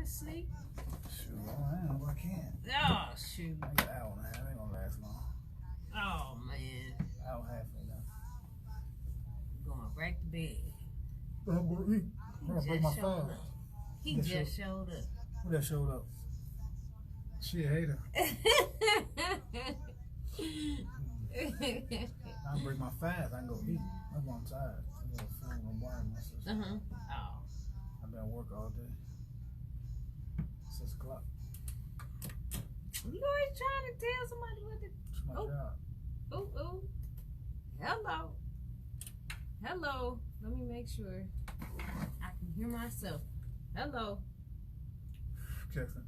to sleep. Shoot, I am. I can't. Oh, shoot. I got an hour and a half. Ain't gonna last long. Oh, man. Hour and a half ain't enough. Going right to bed. I'm gonna eat. I'm gonna break my fast. He just showed up. Who that showed up? She a hater. I break my fast. I can go eat. That's why I'm tired. I got a food in my body. Oh. I've been at work all day. 6 o'clock. You always trying to tell somebody what to. It's my job. Oh. Hello. Hello. Let me make sure I can hear myself. Hello. Jackson.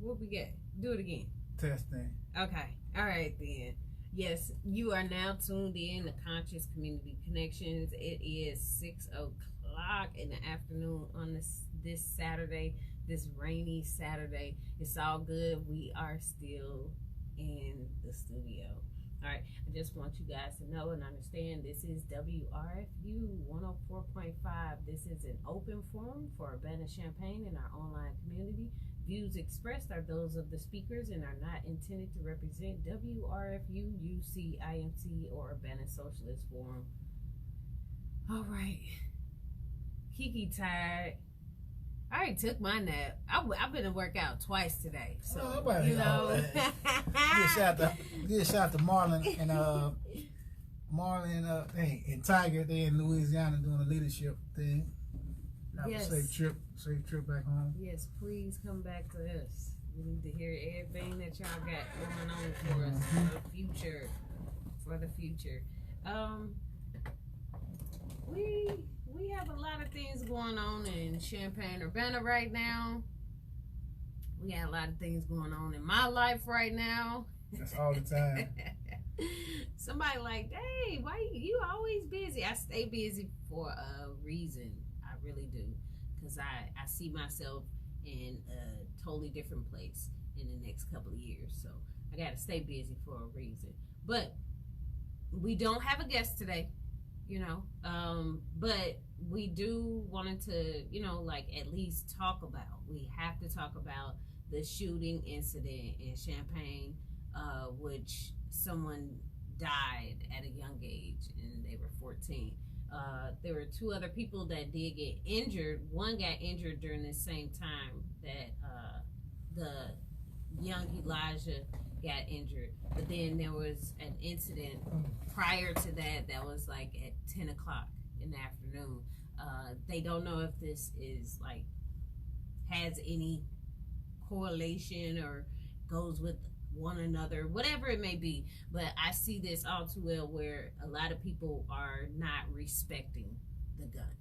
What we got? Do it again. Testing. Okay. All right then. Yes, you are now tuned in to Conscious Community Connections. It is 6 o'clock in the afternoon on this Saturday, this rainy Saturday. It's all good. We are still in the studio. All right. I just want you guys to know and understand this is WRFU 104.5. This is an open forum for Urbana-Champaign and our online community. Views expressed are those of the speakers and are not intended to represent WRFU, UC, IMT, or Urbana Socialist Forum. All right. Kiki tired. I already took my nap. I've been to work out twice today. So, you know. Give a shout out to Marlon and Tiger. They in Louisiana doing a leadership thing. Have a safe trip back home. Yes, please come back to us. We need to hear everything that y'all got going on for us for the future. We have a lot of things going on in Champaign-Urbana right now. We got a lot of things going on in my life right now. That's all the time. Somebody like, hey, why you always busy? I stay busy for a reason. I really do. Because I see myself in a totally different place in the next couple of years. So I got to stay busy for a reason. But we don't have a guest today, you know. But we do wanted to, you know, like at least talk about. We have to talk about the shooting incident in Champaign, which someone died at a young age and they were 14. There were 2 other people that did get injured. One got injured during the same time that the young Elijah got injured. But then there was an incident prior to that was like at 10 o'clock in the afternoon. They don't know if this is like has any correlation or goes with one another, whatever it may be. But I see this all too well where a lot of people are not respecting the gun.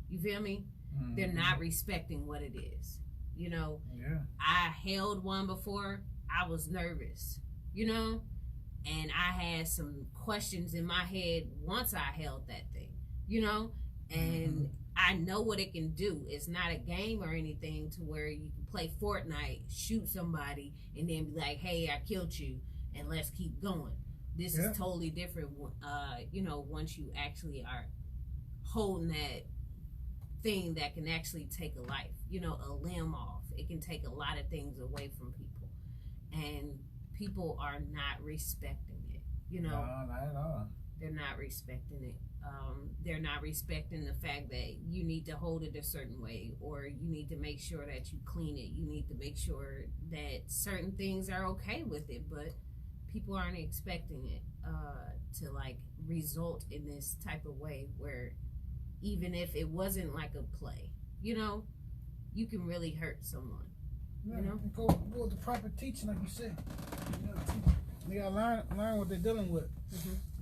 You feel me? Mm-hmm. They're not respecting what it is. You know, I held one before. I was nervous, you know, and I had some questions in my head once I held that thing, you know, and I know what it can do. It's not a game or anything to where you can play Fortnite, shoot somebody, and then be like, hey, I killed you, and let's keep going. This is totally different, you know, once you actually are holding that thing that can actually take a life, you know, a limb off. It can take a lot of things away from people. And people are not respecting it, you know. No, not at all. They're not respecting it. They're not respecting the fact that you need to hold it a certain way, or you need to make sure that you clean it. You need to make sure that certain things are okay with it, but people aren't expecting it to like result in this type of way where even if it wasn't like a play, you know, you can really hurt someone. Yeah, you know, go with the proper teaching, like you said. They gotta learn what they're dealing with.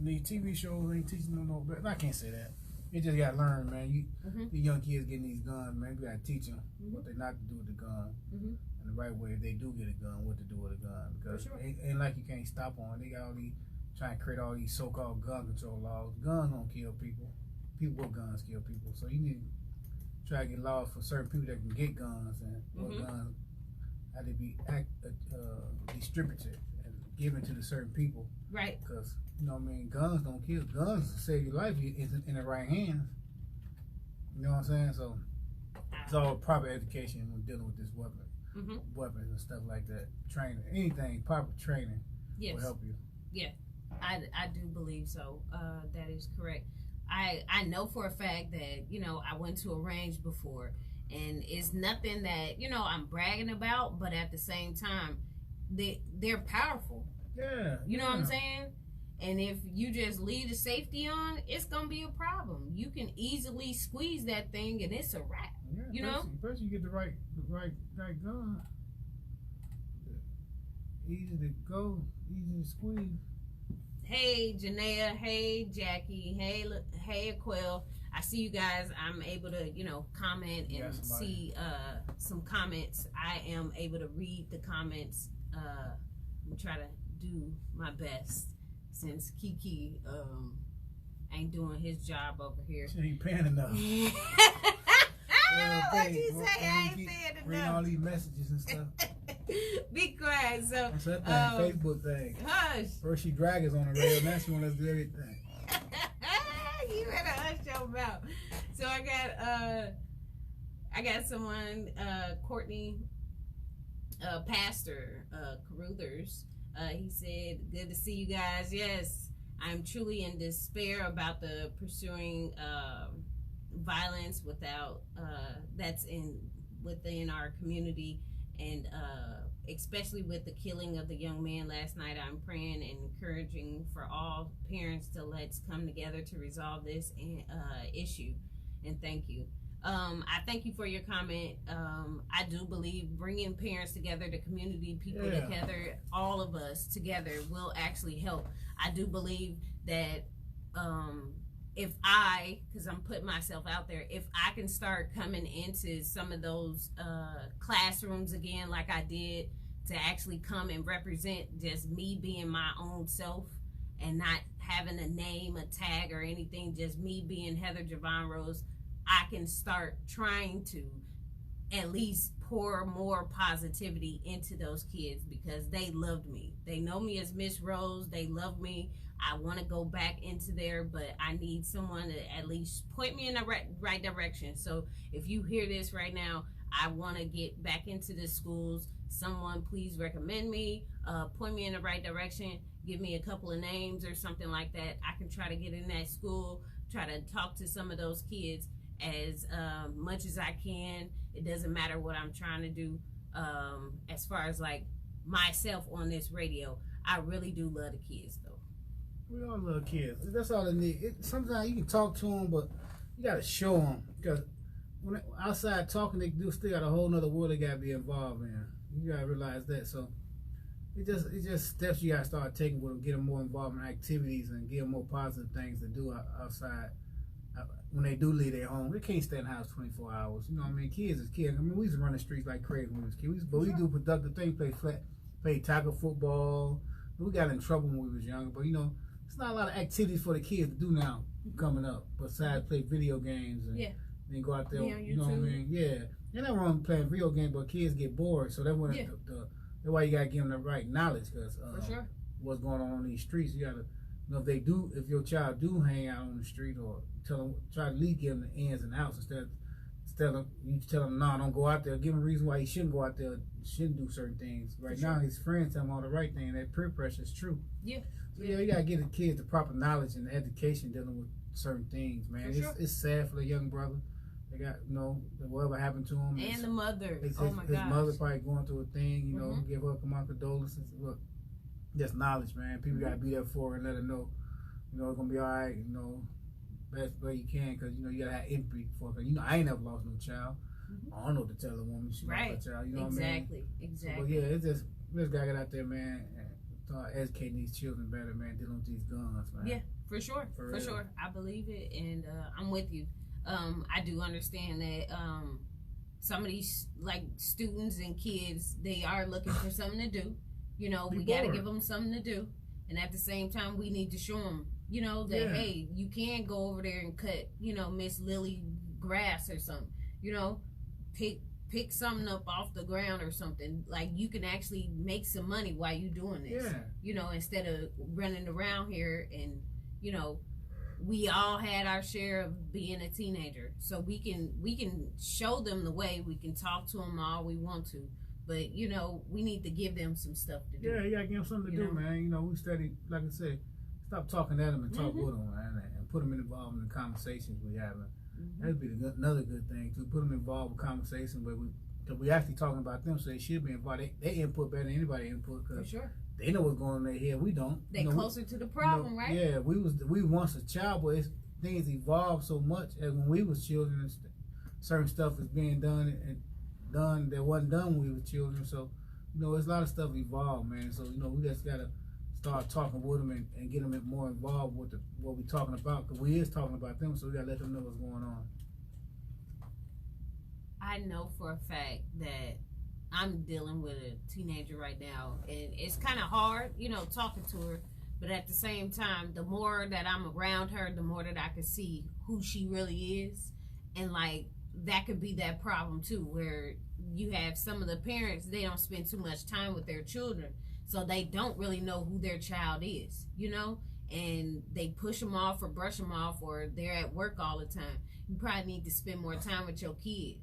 These TV shows ain't teaching them no better. I can't say that. You just gotta learn, man. The young kids getting these guns, man. You gotta teach them what they not to do with the gun, and the right way. If they do get a gun, what to do with a gun. Because it ain't like you can't stop on. They got all these trying to create all these so-called gun control laws. Guns don't kill people. People with guns kill people. So you need to try to get laws for certain people that can get guns and what guns how they be distributed and given to the certain people. Right. Because, you know what I mean, guns don't kill. Guns save your life in the right hands. You know what I'm saying? So, I It's all proper education when dealing with this weapons and stuff like that. Training, anything, proper training will help you. Yeah, I do believe so. That is correct. I know for a fact that, you know, I went to a range before, and it's nothing that, you know, I'm bragging about, but at the same time, they're powerful. Yeah. You know what I'm saying? And if you just leave the safety on, it's gonna be a problem. You can easily squeeze that thing, and it's a wrap. Yeah, you know. First, you get the right gun. Easy to go, easy to squeeze. Hey Janaea, hey Jackie, hey Aquil. I see you guys. I'm able to, you know, comment and see some comments. I am able to read the comments. I'm try to do my best since Kiki ain't doing his job over here. She ain't paying enough. What you say? I ain't saying enough. Reading all these messages and stuff. Be quiet. So that's that thing, Facebook thing. Hush. First she drag us on the rail, now she want us to do everything. You better hush your mouth. So I got someone, Courtney, Pastor Caruthers. He said, "Good to see you guys. Yes, I'm truly in despair about the pursuing violence that's within our community, and especially with the killing of the young man last night. I'm praying and encouraging for all parents to let's come together to resolve this issue." And thank you. I thank you for your comment. I do believe bringing parents together, the community people together, all of us together will actually help. I do believe that because I'm putting myself out there, if I can start coming into some of those classrooms again like I did, to actually come and represent just me being my own self and not having a name, a tag, or anything, just me being Heather Javon Rose, I can start trying to at least pour more positivity into those kids, because they loved me. They know me as Miss Rose. They love me. I want to go back into there, but I need someone to at least point me in the right direction. So if you hear this right now, I want to get back into the schools. Someone please recommend me, point me in the right direction, give me a couple of names or something like that. I can try to get in that school, try to talk to some of those kids as much as I can. It doesn't matter what I'm trying to do. As far as like myself on this radio, I really do love the kids though. We all love kids. That's all they need. Sometimes you can talk to them, but you got to show them, because when outside talking, they do still got a whole nother world they got to be involved in. You got to realize that. So it just steps you got to start taking with them, get them more involved in activities and give them more positive things to do outside. When they do leave their home, they can't stay in the house 24 hours. You know what I mean? Kids is kids. I mean, we used to run the streets like crazy when we was kids. But we do productive things, play tackle football. We got in trouble when we was younger. But, you know, it's not a lot of activities for the kids to do now coming up, besides play video games and then go out there. You know what I mean? Yeah. They're not wrong playing video games, but kids get bored. So that's why you got to give them the right knowledge, because what's going on these streets, you got to, you know, if your child do hang out on the street, or try to at least give them the ins and outs instead of you tell them, no, don't go out there. Give him a reason why he shouldn't go out there, shouldn't do certain things. Right now, his friends tell him all the right thing. That peer pressure is true. Yeah. So you gotta give the kids the proper knowledge and education dealing with certain things, man. It's sad for the young brother. They got, you know, whatever happened to him. And the mother. His mother probably going through a thing, you know, give her my condolences. Look, just knowledge, man. People gotta be there for her and let her know, you know, it's gonna be all right, you know, best way you can, because, you know, you gotta have empathy for her. You know, I ain't never lost no child. I don't know what to tell a woman she lost her child, you know what I mean? Exactly. But yeah, it's just, we just gotta get out there, man, and start educating these children better, man, dealing with these guns, man. Yeah, for sure. For sure. I believe it, and I'm with you. I do understand that some of these, like, students and kids, they are looking for something to do. You know, we got to give them something to do. And at the same time, we need to show them, you know, that, hey, you can go over there and cut, you know, Miss Lily grass or something. You know, pick something up off the ground or something. Like, you can actually make some money while you doing this. Yeah. You know, instead of running around here and, you know, we all had our share of being a teenager, so we can show them the way. We can talk to them all we want to, but you know, we need to give them some stuff to do. Yeah, you gotta give them something to do, man. You know, we study, like I said, stop talking at them and talk with them, man, and put them involved in the conversations we having. That'd be another good thing to put them involved with conversations where we actually talking about them, so they should be involved. They input better than anybody input, cause for sure. They know what's going on in their head. We don't. They closer to the problem, right? Yeah, we once a child, but things evolved so much. As when we was children, certain stuff is being done that wasn't done when we were children. So, you know, there's a lot of stuff evolved, man. So, you know, we just gotta start talking with them and get them more involved with what we're talking about, because we is talking about them. So we gotta let them know what's going on. I know for a fact that I'm dealing with a teenager right now, and it's kind of hard, you know, talking to her, but at the same time, the more that I'm around her, the more that I can see who she really is. And like, that could be that problem too, where you have some of the parents, they don't spend too much time with their children, so they don't really know who their child is, you know, and they push them off or brush them off, or they're at work all the time. You probably need to spend more time with your kid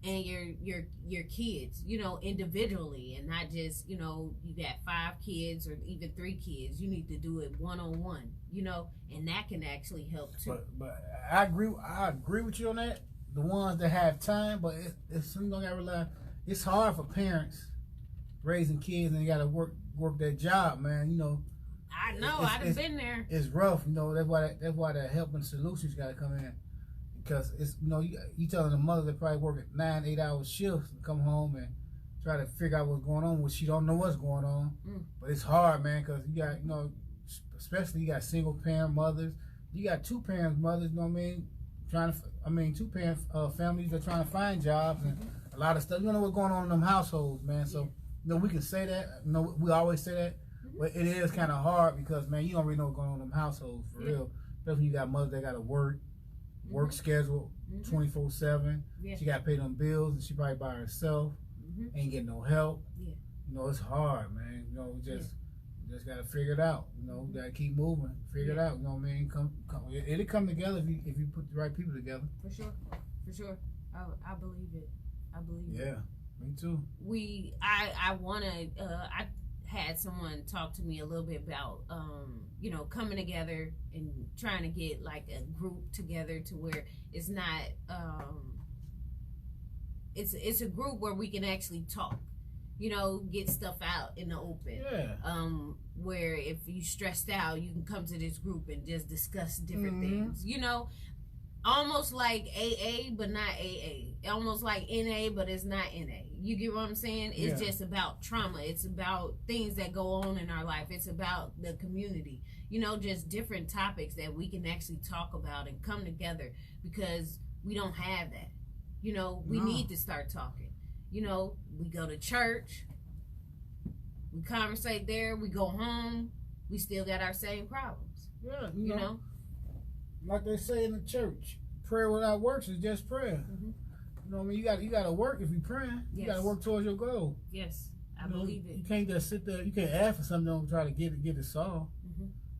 and your kids, you know, individually, and not just, you know, you got 5 kids or even 3 kids. You need to do it one-on-one, you know, and that can actually help too. But I agree with you on that. The ones that have time, but it's you don't gotta realize it's hard for parents raising kids and they gotta work their job, man. You know. I know. I've been there. It's rough, you know. That's why the helping solutions gotta come in. Because it's, you know, you telling a mother that probably work at 9-8 hour shifts and come home and try to figure out what's going on when she don't know what's going on. But it's hard, man, because you got, you know, especially you got single parent mothers, you got 2 parent mothers, you know what I mean, 2 parent families that are trying to find jobs and a lot of stuff. You don't know what's going on in them households, man. So, you know, we can say that, you know, we always say that, but it is kind of hard because, man, you don't really know what's going on in them households for real. Especially when you got mothers that got to work schedule 24/7. She got to pay them bills, and she probably by herself. Ain't getting no help. You know, it's hard, man. You know, we just got to figure it out. You know, we got to keep moving, figure it out. You know what I mean? It'll come together if you put the right people together. For sure. I believe it. I believe it. Yeah, me too. I want to. I had someone talk to me a little bit about, you know, coming together and trying to get like a group together to where it's not, it's a group where we can actually talk, you know, get stuff out in the open. Where if you stressed out, you can come to this group and just discuss different things, you know, almost like AA, but not AA. Almost like NA, but it's not NA. You get what I'm saying? It's just about trauma. It's about things that go on in our life. It's about the community. You know, just different topics that we can actually talk about and come together, because we don't have that. You know, we need to start talking. You know, we go to church, we conversate there, we go home, we still got our same problems. Yeah, you know? Like they say in the church, prayer without works is just prayer. You know what I mean? You got to work if you're praying. You got to work towards your goal. Yes, I believe it. You can't just sit there. You can't ask for something. Don't try to get it solved.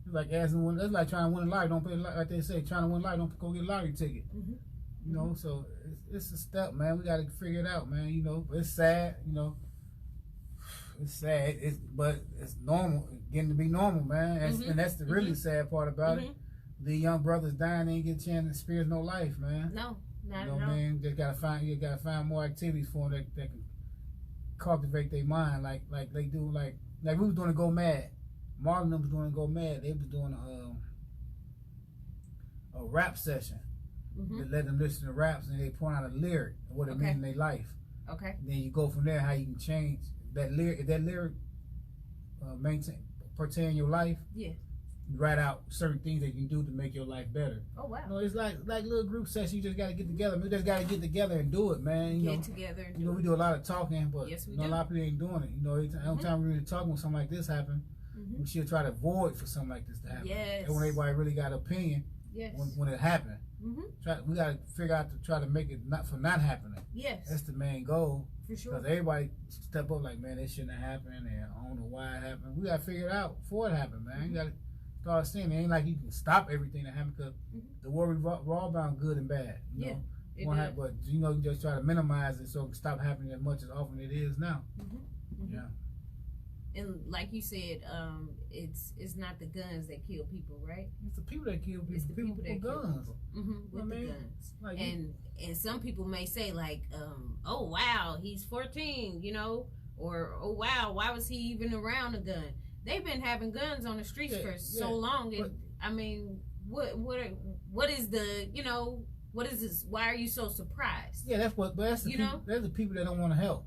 It's like asking one. That's like trying to win a lottery. Don't pay like they say. Trying to win a lottery. Don't go get a lottery ticket. You know. So it's a step, man. We got to figure it out, man. You know. It's sad. You know. It's sad. But it's normal. Getting to be normal, man. And that's the really sad part about it. The young brothers dying, they ain't get a chance to experience no life, man. No. You know what I mean? You gotta find more activities for them that can cultivate their mind, like they do, like we was doing to Go Mad. Marlon them was doing to Go Mad. They was doing a rap session. They let them listen to raps and they point out a lyric and what it means in their life. And then you go from there how you can change that lyric. If that lyric pertain your life. Write out certain things that you can do to make your life better. Oh wow! You know, it's like little group sessions. You just got to get together. We just got to get together and do it, man. Get together. And you know, we do a lot of talking, but yes, we do. A lot of people ain't doing it. You know, every time we really talking when something like this happen, we should try to avoid for something like this to happen. And when everybody really got an opinion, when it happened, we got to figure out to try to make it not happening. That's the main goal. For sure. Because everybody step up like, man, this shouldn't have happened, and I don't know why it happened. We got to figure it out before it happened, man. You got to start seeing it ain't like you can stop everything that happened because the war revolves around good and bad. You know? But you know, you just try to minimize it so it can stop happening as much as often it is now. Yeah. And like you said, it's not the guns that kill people, right? It's the people that kill people. It's the people that with kill guns. people. With the guns. Like and some people may say like, oh wow, he's 14, you know, or oh wow, why was he even around a gun? They've been having guns on the streets for so long. And, I mean, what is the, you know, what is this? Why are you so surprised? Yeah, that's the people, that's the people that don't want to help.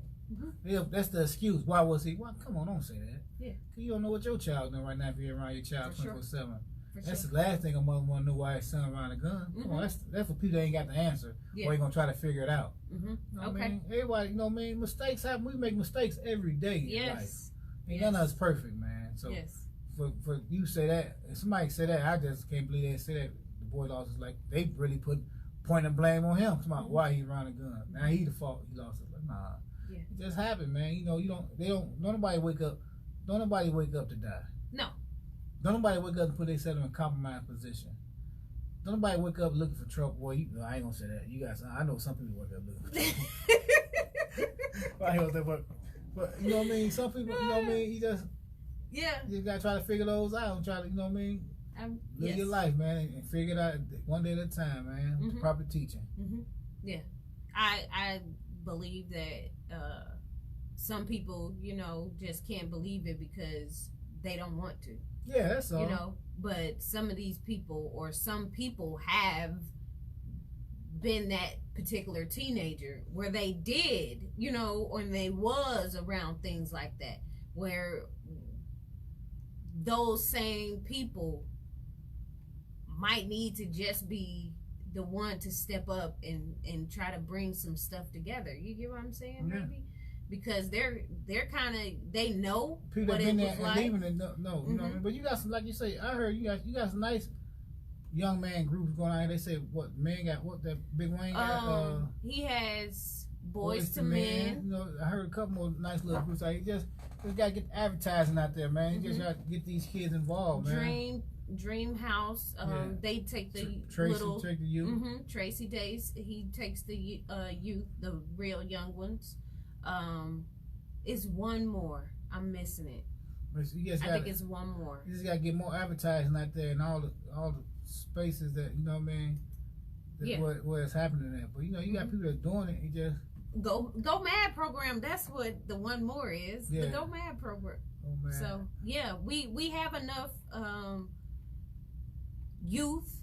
That's the excuse. Why was he? Well, come on, don't say that. Yeah. You don't know what your child's doing right now if you're around your child 24/7. That's Sure. the last thing a mother want to know, why his son around a gun. Come on, that's for people that ain't got the answer. Or you gonna try to figure it out. You know what I mean? Everybody, you know what I mean? Mistakes happen. We make mistakes every day in life. Ain't none of us perfect, man. So for you say that, if somebody say that, I just can't believe they say that. The boy lost his life. They really put point and blame on him. About why he around a gun. Now he the fault. He lost his life. Nah. It just happened, man. You know, don't nobody wake up to die. No. Don't nobody wake up to put themselves in a compromised position. Don't nobody wake up looking for trouble. Boy, I ain't gonna say that. You guys, I know some people wake up looking for trouble. I ain't gonna say, but you know what I mean? Some people, you know what I mean? You just gotta try to figure those out and try to, you know what I mean? Live your life, man, and figure it out one day at a time, man. With the proper teaching. Yeah. I believe that some people, you know, just can't believe it because they don't want to. Yeah, that's all. You know, but some of these people, or some people, have been that particular teenager where they did, you know, or they was around things like that, where those same people might need to just be the one to step up and try to bring some stuff together. You get what I'm saying? Maybe because they're kind of, they know people what that been it there was like. And leaving, you know what I mean? But you got some, like you say, I heard you got some nice young man groups going on. They say what man got, what that Big Wayne got. He has Boys to Men. You know, I heard a couple more nice little groups. Like just gotta get advertising out there, man. You just gotta get these kids involved, man. Dream House. They take the Tracy, little take the youth. Tracy Days. He takes the youth, the real young ones. It's one more. I'm missing it. I think it's one more. You just gotta get more advertising out there and all the spaces that, you know what I mean. Where it's happening at. But you know, you got people that's doing it. You just Go Mad program. That's what the one more is. The Go Mad program. Oh, man. So yeah, we have enough youth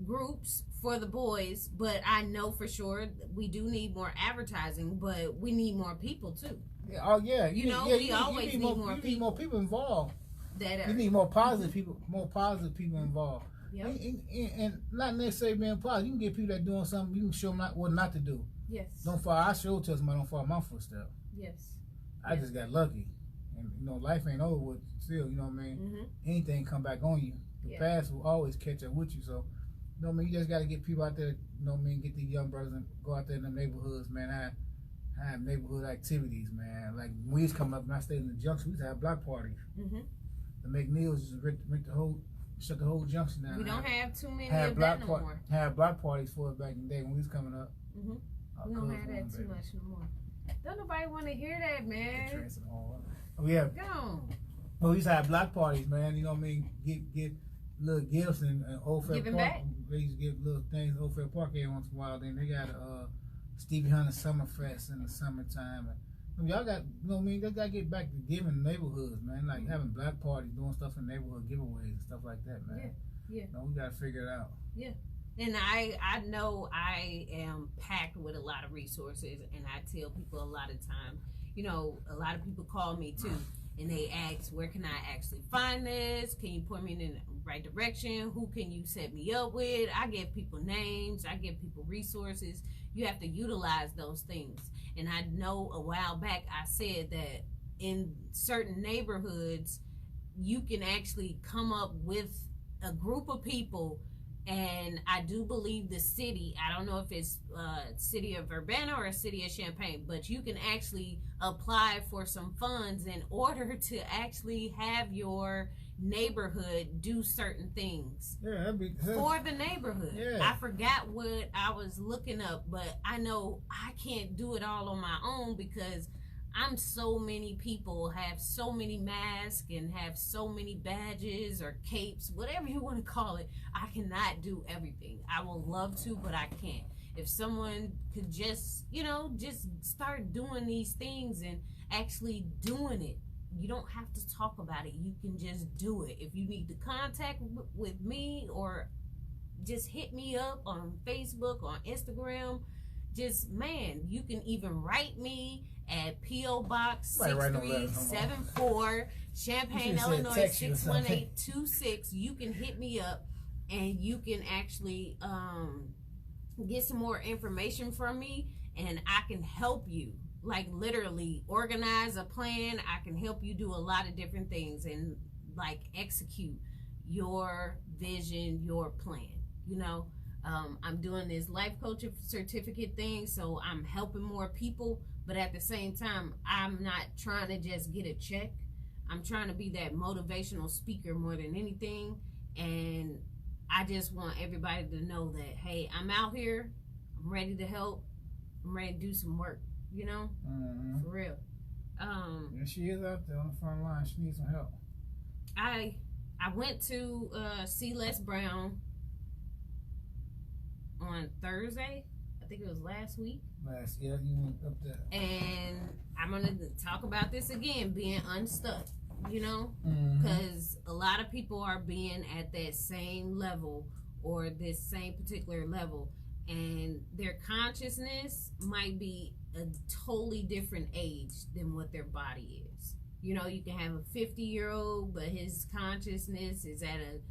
groups for the boys, but I know for sure we do need more advertising, but we need more people too. We always need more people involved. You need more positive people involved. Yep. And not necessarily being positive. You can get people that doing something, you can show them what not to do. Yes. I sure tell somebody don't follow my footsteps. Yes. I just got lucky. And you know, life ain't over with still, you know what I mean? Anything come back on you. The past will always catch up with you. So, you know what I mean? You just got to get people out there, you know what I mean? Get these young brothers and go out there in the neighborhoods, man. I have neighborhood activities, man. Like when we was coming up and I stayed in the junction, we used to have block parties. The McNeil's just shut the whole junction down. We don't have too many of that no more. Had block parties for us back in the day when we was coming up. We don't have that too much no more. Don't nobody want to hear that, man. Oh yeah. Go. Well, we used to have block parties, man. You know what I mean? Get little gifts and Old Fair Park. Back? They used to give little things Old Fair Park every once in a while. Then they got Stevie Hunter Summer Fest in the summertime. And y'all got, you know what I mean? They got to get back to giving neighborhoods, man. Like having black parties, doing stuff in neighborhood giveaways and stuff like that, man. Yeah. No, we got to figure it out. Yeah. And I know I am packed with a lot of resources, and I tell people a lot of times, you know, a lot of people call me too, and they ask, where can I actually find this? Can you point me in the right direction? Who can you set me up with? I give people names. I give people resources. You have to utilize those things. And I know a while back I said that in certain neighborhoods, you can actually come up with a group of people And I do believe the city, I don't know if it's city of Urbana or a city of Champaign, but you can actually apply for some funds in order to actually have your neighborhood do certain things. Yeah, that'd be good. For the neighborhood. Yeah. I forgot what I was looking up, but I know I can't do it all on my own because I'm so many people, have so many masks and have so many badges or capes, whatever you want to call it. I cannot do everything. I will love to, but I can't. If someone could just, just start doing these things and actually doing it, you don't have to talk about it. You can just do it. If you need to contact with me or just hit me up on Facebook, on Instagram, you can even write me at P.O. Box 6374, Champaign, Illinois 61826. You can hit me up and you can actually get some more information from me, and I can help you, like literally organize a plan. I can help you do a lot of different things and like execute your vision, your plan. I'm doing this life coaching certificate thing, so I'm helping more people, but at the same time, I'm not trying to just get a check. I'm trying to be that motivational speaker more than anything, and I just want everybody to know that, hey, I'm out here, I'm ready to help, I'm ready to do some work, for real. Yeah, she is out there on the front line. She needs some help. I went to see Les Brown on Thursday. I think it was last week. You went up there. And I'm going to talk about this again, being unstuck, because a lot of people are being at that same level or this same particular level, and their consciousness might be a totally different age than what their body is. You can have a 50-year-old, but his consciousness is at a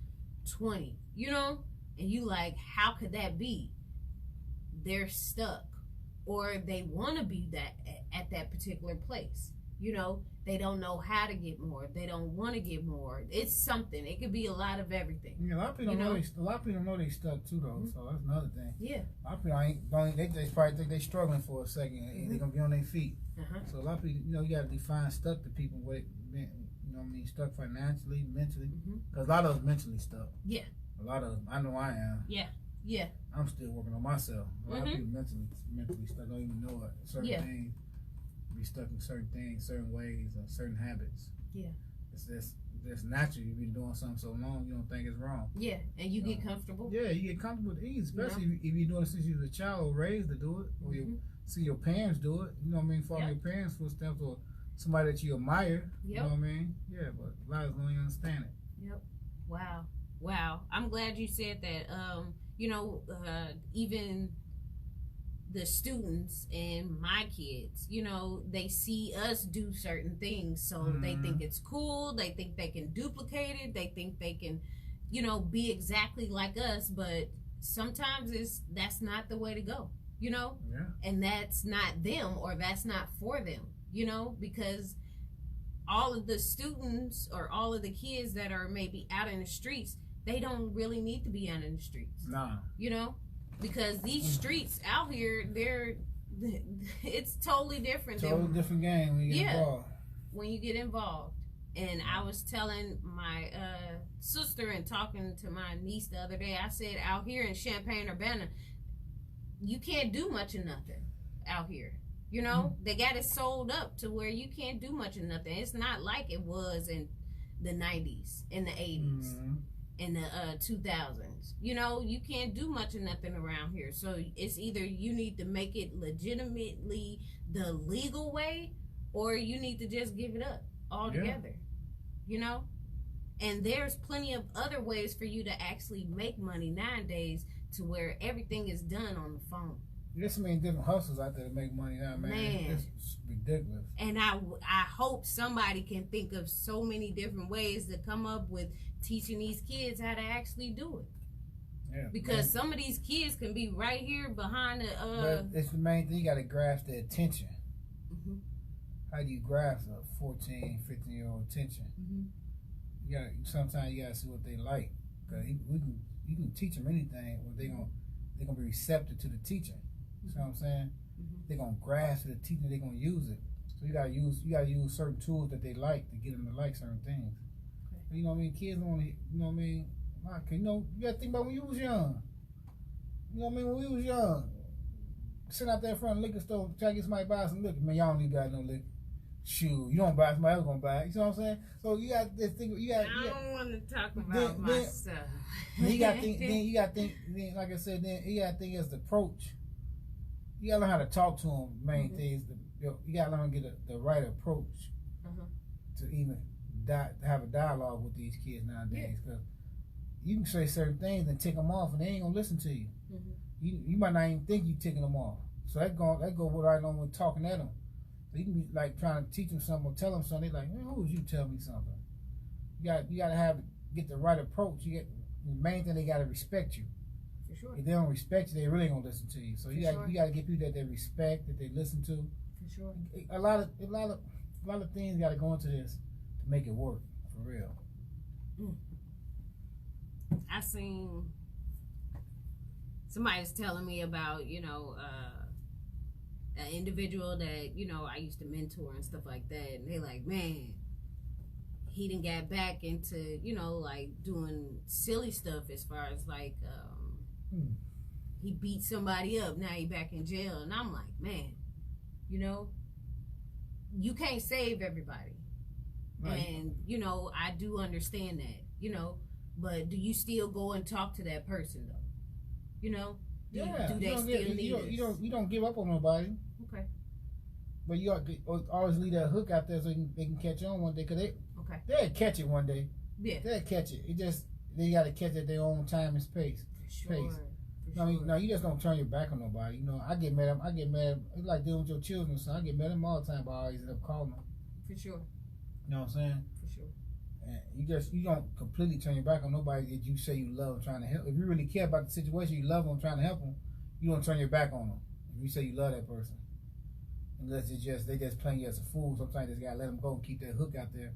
20, and you like, how could that be? They're stuck, or they want to be that at that particular place. They don't know how to get more. They don't want to get more. It's something. It could be a lot of everything. Yeah, a lot of people know. A lot of people know they stuck too, though. So that's another thing. Yeah. A lot of people they probably think they're struggling for a second, and they're gonna be on their feet. So a lot of people, you got to define stuck to people. Stuck financially, mentally, because a lot of us mentally stuck. Yeah. A lot of, I know I am. Yeah. Yeah. I'm still working on myself. A lot of people mentally stuck, don't even know it. Certain things, be stuck in certain things, certain ways, or certain habits. Yeah. It's just natural. You've been doing something so long, you don't think it's wrong. Yeah, and you get comfortable. Yeah, you get comfortable with ease, especially if you're doing it since you was a child or raised to do it, or you see your parents do it. Follow your parents' footsteps, or somebody that you admire. You know what I mean? Yeah, but a lot of us don't even understand it. Yep. Wow. I'm glad you said that. Even the students and my kids, they see us do certain things, so they think it's cool. They think they can duplicate it. They think they can, be exactly like us. But sometimes that's not the way to go. And that's not them, or that's not for them. Because all of the students or all of the kids that are maybe out in the streets, they don't really need to be out in the streets. Nah. Because these streets out here, it's totally different. Totally different game when you get involved. When you get involved. And I was telling my sister and talking to my niece the other day, I said, out here in Champaign, Urbana, you can't do much of nothing out here. They got it sold up to where you can't do much of nothing. It's not like it was in the 90s, in the 80s, in the 2000s. You can't do much of nothing around here. So it's either you need to make it legitimately the legal way, or you need to just give it up altogether. And there's plenty of other ways for you to actually make money nowadays, to where everything is done on the phone. There's so many different hustles out there to make money now, man. It's ridiculous. And I hope somebody can think of so many different ways to come up with teaching these kids how to actually do it. Yeah. Because some of these kids can be right here behind the. But it's the main thing. You got to grasp their attention. How do you grasp a 14, 15-year-old attention? Sometimes you got to see what they like. Cause you can teach them anything, or they're gonna be receptive to the teaching. You know what I'm saying? They're gonna grasp the teaching. They're gonna use it. So you gotta use certain tools that they like to get them to like certain things. Okay. You know what I mean? Kids only, you know what I mean? You know, you gotta think about when you was young. You know what I mean? When we was young, sit out there in front of the liquor store, try to get somebody to buy some liquor. Man, y'all don't need got no liquor. Shoot, you don't buy, somebody else gonna buy it. You know what I'm saying? So you got to think. I don't want to talk about my stuff. Then you got to think. Then you got to think. Then, like I said, then you got to think as the approach. You got to learn how to talk to them. Main things. You got to learn to get the right approach to even have a dialogue with these kids nowadays. Because you can say certain things and tick them off, and they ain't gonna listen to you. You might not even think you ticking them off. So that go right on with talking at them. So you can be like trying to teach them something or tell them something. They're like, man, who was you tell me something? You gotta get the right approach. The main thing, they gotta respect you. For sure. If they don't respect you, they really ain't gonna listen to you. So you gotta get people that they respect, that they listen to. For sure. A lot of things gotta go into this to make it work for real. I seen somebody was telling me about, you know, an individual that, you know, I used to mentor and stuff like that, and they like, man, he didn't get back into, you know, like doing silly stuff as far as like he beat somebody up, now he back in jail. And I'm like, man, you know, you can't save everybody. Right. And, you know, I do understand that, you know, but do you still go and talk to that person though? You know? Do they still need you don't give up on nobody. Okay. But you always leave that hook out there so they can catch on one day. Cause they'll catch it one day. Yeah. They'll catch it. They got to catch it at their own time and space. For sure. No, you just don't turn your back on nobody. You know, I get mad. It's like dealing with your children. So I get mad at them all the time, but I always end up calling them. For sure. You know what I'm saying? For sure. And you don't completely turn your back on nobody that you say you love trying to help. If you really care about the situation, you love them trying to help them, you don't turn your back on them. If you say you love that person. Unless they just playing you as a fool. Sometimes you just gotta let them go and keep that hook out there.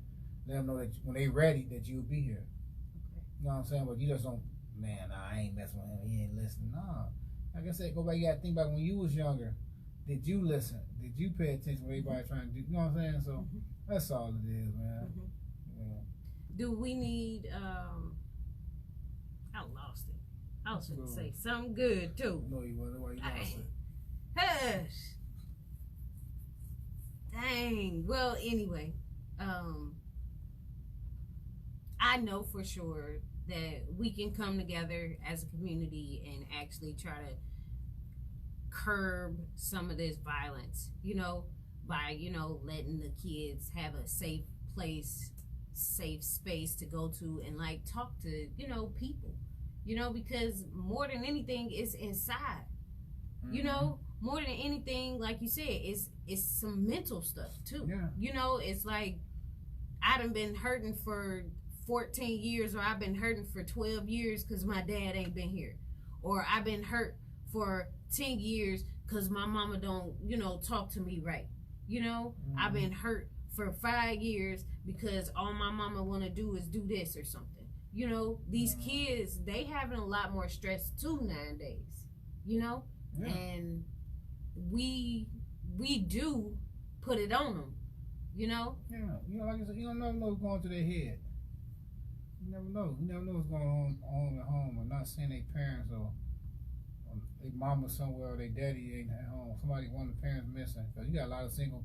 Let them know that when they ready, that you'll be here. Okay. You know what I'm saying? But you just don't, man, nah, I ain't messing with him. He ain't listening. Nah. Like I said, go back. You gotta think about when you was younger. Did you listen? Did you pay attention to what everybody trying to do? You know what I'm saying? So that's all it is, man. Yeah. Do we need? I lost it. I was going to say something good too. No, you wasn't. Why you lost it? Hush. Dang. Well, anyway, I know for sure that we can come together as a community and actually try to curb some of this violence, you know, by, you know, letting the kids have a safe place, safe space to go to and like talk to, you know, people, you know, because more than anything it's inside, you know, more than anything, like you said, it's some mental stuff too. Yeah. You know, it's like I done been hurting for 14 years, or I've been hurting for 12 years because my dad ain't been here, or I've been hurt for 10 years because my mama don't, you know, talk to me right. You know, I've been hurt for 5 years because all my mama want to do is do this or something. You know, these kids, they having a lot more stress too nowadays, you know, and we do put it on them, you know. Yeah, you know, like I said, you don't never know what's going through their head. You never know. You never know what's going on at home, or not seeing their parents, or their mama somewhere, or their daddy ain't at home. One of the parents missing. Cause you got a lot of single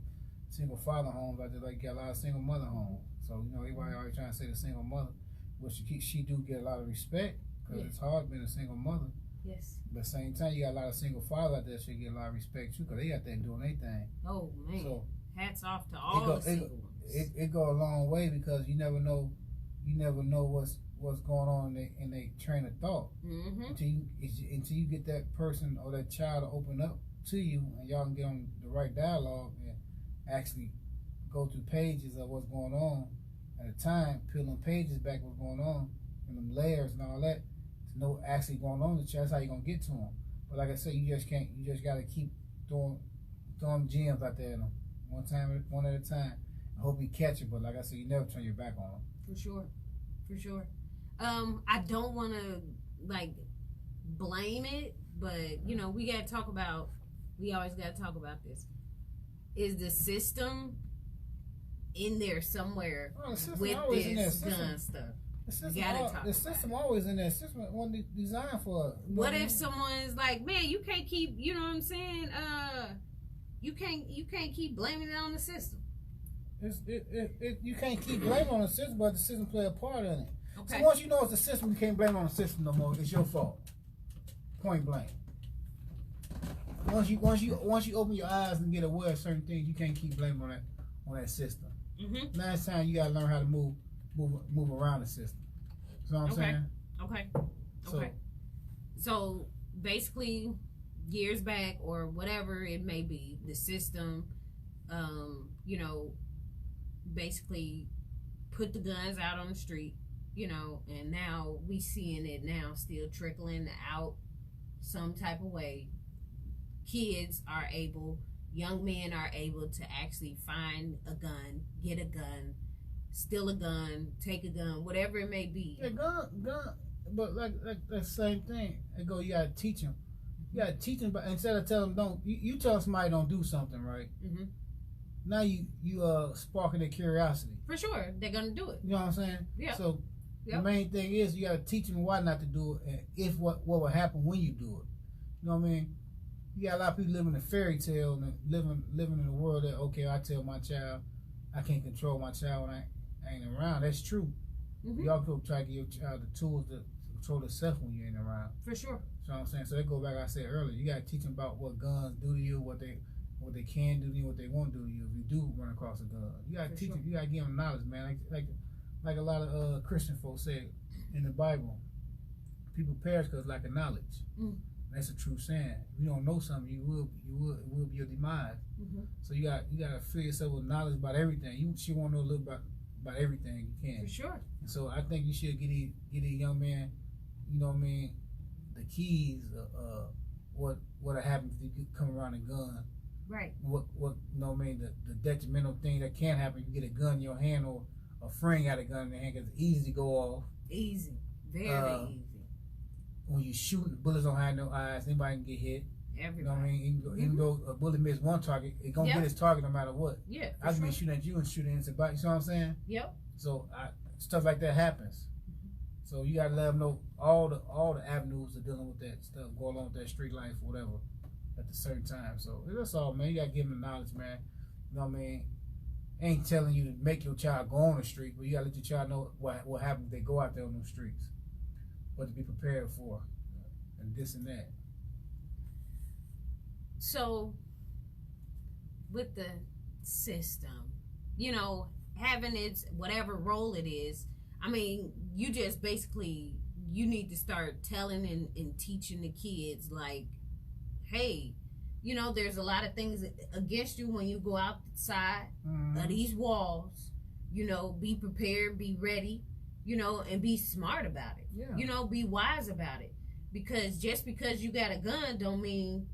father homes out there, like you got a lot of single mother homes. So you know, everybody always trying to say the single mother, but she do get a lot of respect because it's hard being a single mother. Yes. But at the same time, you got a lot of single fathers out there that should get a lot of respect too, because they out there doing their thing. Oh man! So hats off to all the single ones. It go a long way, because you never know what's going on in their train of thought until you get that person or that child to open up to you, and y'all can get on the right dialogue and actually go through pages of what's going on at a time, peel them pages back, what's going on, and them layers and all that, to know actually going on in the child. That's how you're gonna get to them. But like I said, you just gotta keep throwing gems out there, one at a time. I hope you catch it, but like I said, you never turn your back on them. For sure. I don't want to like blame it, but you know, we always got to talk about this. Is the system in there somewhere with this gun stuff? The system always in there. The system wasn't designed for. What if someone's like, man, you can't keep, you know what I'm saying? You can't keep blaming it on the system. You can't keep blaming on the system, but the system play a part in it. Okay. So once you know it's the system, you can't blame it on the system no more. It's your fault. Point blank. Once you open your eyes and get aware of certain things, you can't keep blaming on that system. Mm-hmm. Last time you gotta learn how to move around the system. You know what I'm saying? Okay. So basically, years back or whatever it may be, the system, you know, basically put the guns out on the street, you know, and now we seeing it now still trickling out some type of way. Kids are able, young men are able to actually find a gun, get a gun, steal a gun, take a gun, whatever it may be. Yeah, gun. But like that same thing. You gotta teach them. You gotta teach them, but instead of telling them don't, you tell somebody don't do something, right? Mm-hmm. Now you sparking their curiosity. For sure, they're gonna do it. You know what I'm saying? Yeah. So the main thing is you gotta teach them why not to do it, and if what will happen when you do it. You know what I mean? You got a lot of people living in a fairy tale and living in a world that, okay, I tell my child I can't control my child when I ain't around. That's true. Mm-hmm. You also try to give your child the tools to control itself when you ain't around. For sure. You know what I'm saying? So that goes back, I said earlier, you gotta teach them about what guns do to you, what they can do to you, what they won't do to you if you do run across a gun. You gotta teach them, you gotta give them knowledge, man. Like a lot of Christian folks say in the Bible, people perish because lack of knowledge. Mm. That's a true saying. If you don't know something, it will be your demise. Mm-hmm. So you gotta fill yourself with knowledge about everything. You should want to know a little about everything you can. For sure. And so I think you should get a young man, you know what I mean, the keys what happens if you come around a gun. Right. What you know what I mean, the detrimental thing that can happen. You get a gun in your hand or a friend got a gun in their hand because it's easy to go off. Easy. Very easy. When you shoot, bullets don't have no eyes. Anybody can get hit. Everybody. You know what I mean? Even though a bullet missed one target, it's going to get its target no matter what. Yeah. I can be shooting at you and shooting at somebody. You know what I'm saying? Yep. So stuff like that happens. So you got to let them know all the avenues of dealing with that stuff, go along with that street life or whatever at a certain time. So that's all, man. You got to give them the knowledge, man. You know what I mean? Ain't telling you to make your child go on the street, but you got to let your child know what happens if they go out there on those streets. What to be prepared for, and this and that. So, with the system, you know, having its whatever role it is, I mean, you just basically, you need to start telling and teaching the kids, like, hey, you know, there's a lot of things against you when you go outside of these walls. You know, be prepared, be ready. You know, and be smart about it. Yeah. You know, be wise about it. Because just because you got a gun don't mean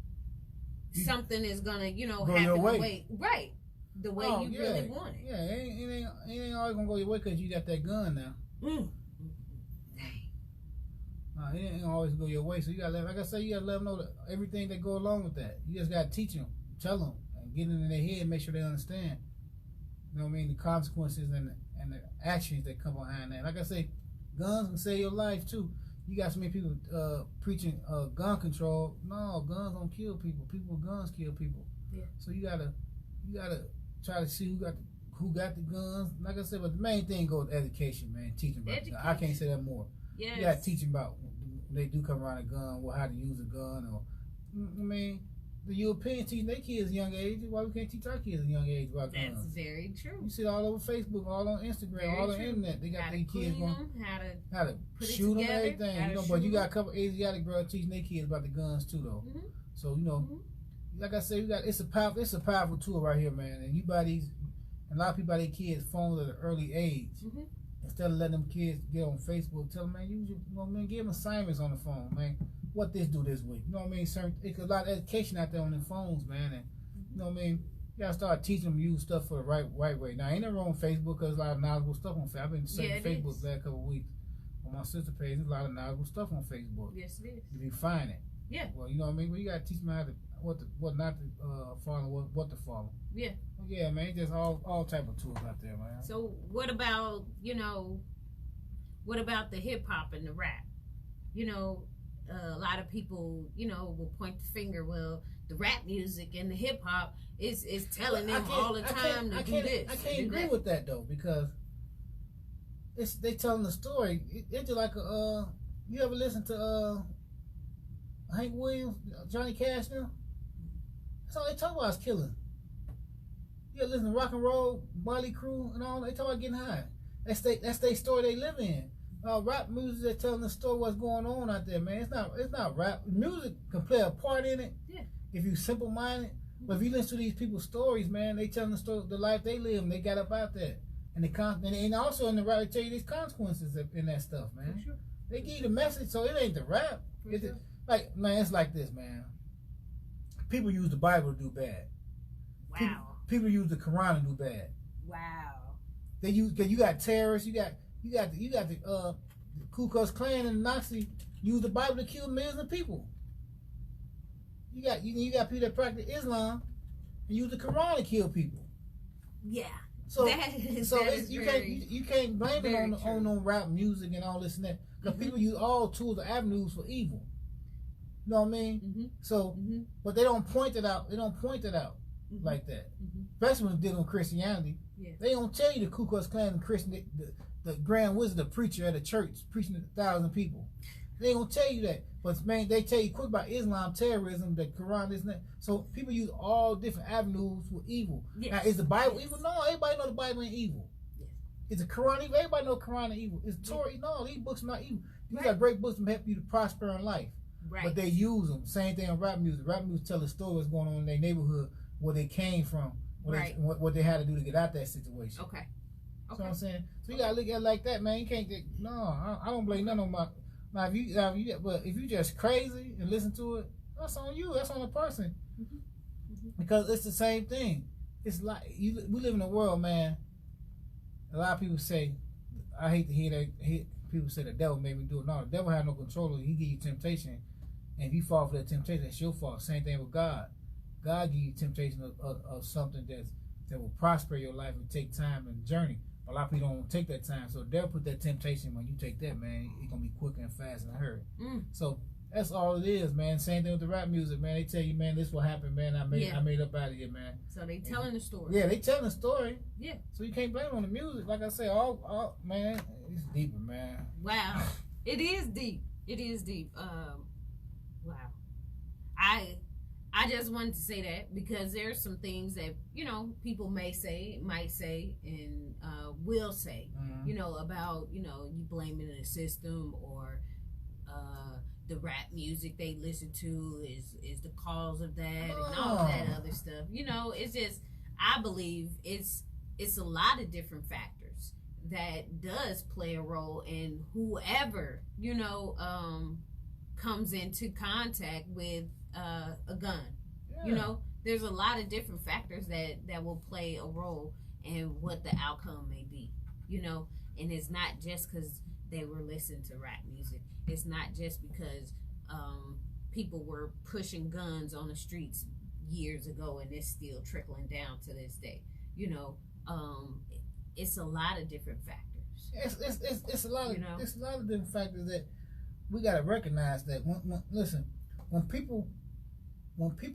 something is gonna, you know, happen the way the way you really want it. Yeah, it ain't always gonna go your way because you got that gun now. It ain't always go your way. So you gotta, like I say, you gotta let them know that everything that go along with that. You just gotta teach them, tell them, and get it in their head, make sure they understand. You know what I mean? The consequences and the actions that come behind that. Like I say, guns can save your life too. You got so many people preaching gun control. No, guns don't kill people. People with guns kill people. Yeah. So you gotta try to see who got the guns. Like I said, but the main thing goes education, man. Teaching about the gun. I can't say that more. Yes. You gotta teach them about when they do come around a gun, how to use a gun, or I mean. The Europeans teaching their kids at a young age. Why we can't teach our kids at a young age about guns? That's very true. You see it all over Facebook, all on Instagram, all on the internet. They got their kids going how to shoot them and everything. You know, but you got a couple Asiatic girls teaching their kids about the guns too, though. Mm-hmm. So you know, like I said, it's a powerful tool right here, man. And you buy these, and a lot of people buy their kids phones at an early age. Mm-hmm. Instead of letting them kids get on Facebook, tell them, man, you know, man, give them assignments on the phone, man. What this do this week? You know what I mean? It's a lot of education out there on the phones, man. And you know what I mean? You gotta start teaching them to use stuff for the right way. Now, ain't nothing wrong with Facebook because a lot of knowledgeable stuff on Facebook. I've been searching Facebook the last couple of weeks on my sister page, there's a lot of knowledgeable stuff on Facebook. Yes, it is. If you find it. Yeah. Well, you know what I mean? Well, you gotta teach me how to what not to follow, what to follow. Yeah. Well, yeah, man. Just all type of tools out there, man. So what about the hip hop and the rap? A lot of people will point the finger. Well, the rap music and the hip hop is telling them all the time to do this. I can't agree with that though, because they telling the story. It's just like you ever listen to Hank Williams, Johnny Cash now? That's all they talk about is killing. You ever listen to rock and roll, Molly Crew and all, they talk about getting high. That's their story they live in. Rap music, they're telling the story what's going on out there, man. It's not rap. Music can play a part in it. Yeah. If you simple minded. But if you listen to these people's stories, man, they telling the story, the life they live, and they got up out there. And also in the rap, they tell you these consequences in that stuff, man. Sure. They give you the message, so it ain't the rap. Sure. It's like this, man. People use the Bible to do bad. Wow. People use the Quran to do bad. Wow. They use, cause you got terrorists, you got the Ku Klux Klan and the Nazi use the Bible to kill millions of people. You got people that practice Islam and use the Quran to kill people. Yeah. So you can't blame it on no rap music and all this and that, because people use all tools or avenues for evil. You know what I mean? Mm-hmm. So, but they don't point it out. They don't point it out like that. Especially when dealing with Christianity. Yeah. They don't tell you the Ku Klux Klan and Christian, the Grand Wizard, the preacher at a church preaching to 1,000 people. They don't tell you that. But man, they tell you quick about Islam, terrorism, the Quran, this and that. So people use all different avenues for evil. Yes. Now, is the Bible evil? No, everybody know the Bible ain't evil. Yes. Is the Quran evil? Everybody know the Quran ain't evil. Is Torah? No, these books are not evil. These are great books to help you to prosper in life. Right. But they use them. Same thing in rap music. Rap music tell the story what's going on in their neighborhood, where they came from, what they had to do to get out that situation. Okay. You know what I'm saying? So you gotta look at it like that, man. You can't get I don't blame none of my. Now, but if you just crazy and listen to it, that's on you. That's on the person. Because it's the same thing. It's like we live in a world, man. A lot of people say, I hate to hear that. People say the devil made me do it. No, the devil has no control of you. He give you temptation, and if you fall for that temptation, that's your fault. Same thing with God. God give you temptation of something that will prosper your life and take time and journey. A lot of people don't take that time, so they'll put that temptation when you take that, man. It's gonna be quick and fast and hurry. So that's all it is, man. Same thing with the rap music, man. They tell you, man, this will happen, man. I made up out of here, man. So they telling the story. Yeah, they telling the story. Yeah. So you can't blame it on the music. Like I say, all man, it's deeper, man. Wow, it is deep. It is deep. Wow. I just wanted to say that because there's some things that, people might say, and will say, about, you blaming the system or the rap music they listen to is the cause of that and all that other stuff. It's just, I believe it's a lot of different factors that does play a role in whoever, comes into contact with a gun. Yeah. There's a lot of different factors that will play a role in what the outcome may be, and it's not just because they were listening to rap music. It's not just because people were pushing guns on the streets years ago and it's still trickling down to this day. It's a lot of different factors. It's a lot of it's a lot of different factors that we gotta recognize. That when people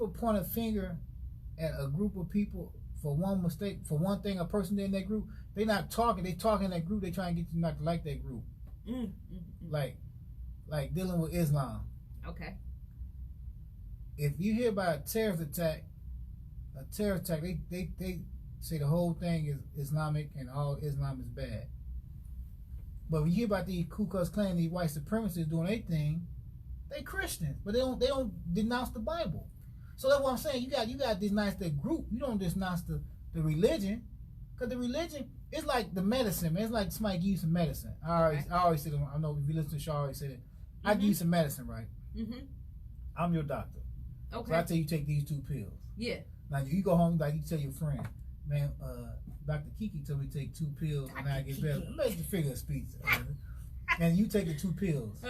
point a finger at a group of people for one mistake, for one thing a person did in that group, they not talking. They talking in that group. They trying to get you not to like that group. Like dealing with Islam. Okay. If you hear about a terrorist attack, they say the whole thing is Islamic and all Islam is bad. But when you hear about these Ku Klux Klan, these white supremacists doing their thing, they Christians, but they don't denounce the Bible. So that's what I'm saying. You got to denounce the group. You don't denounce the religion, because the religion is like the medicine, man. It's like somebody give you some medicine. I always say that. I know if you listen to the show, I always say that. I give you some medicine, right? I'm your doctor. Okay. So I tell you take these 2 pills. Yeah. Now you go home, like you tell your friend, man, Dr. Kiki told me to take 2 pills and I get better. Make the figure of speech. and you taking 2 pills.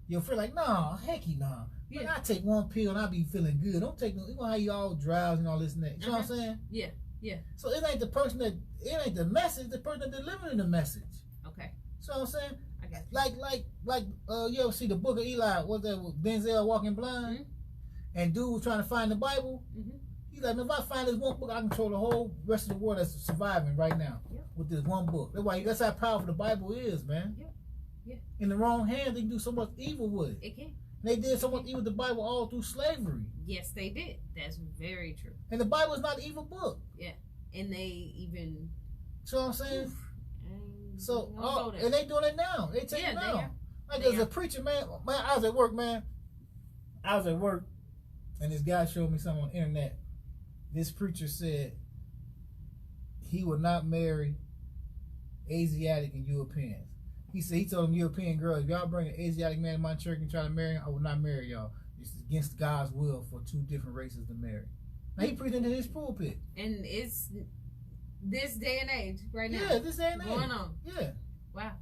You'll feel like, nah, hecky nah. Yeah. But I take 1 pill and I be feeling good. Don't take no, you know how you all drowsy and all this and that. You know what I'm saying? Yeah, yeah. So it ain't the person it ain't the message, the person that delivering the message. Okay. So what I'm saying? I got you. Like you ever see the Book of Eli? What's that with Denzel walking blind? And dude was trying to find the Bible. He's like, if I find this one book, I can control the whole rest of the world that's surviving right now with this one book. That's how powerful the Bible is, man. Yeah. In the wrong hands, they can do so much evil with it. It can. And they did so much evil with the Bible all through slavery. Yes, they did. That's very true. And the Bible is not an evil book. Yeah. And they even... So what I'm saying? And they doing it now. They take it now. Like there's a preacher, man. I was at work, and this guy showed me something on the internet. This preacher said he would not marry Asiatic and Europeans. He said, he told them European girls, if y'all bring an Asiatic man in my church and try to marry him, I will not marry y'all. It's against God's will for 2 different races to marry. Now he preached into his pulpit. And it's this day and age right now. Yeah, this day and age. Going on. Yeah. Wow.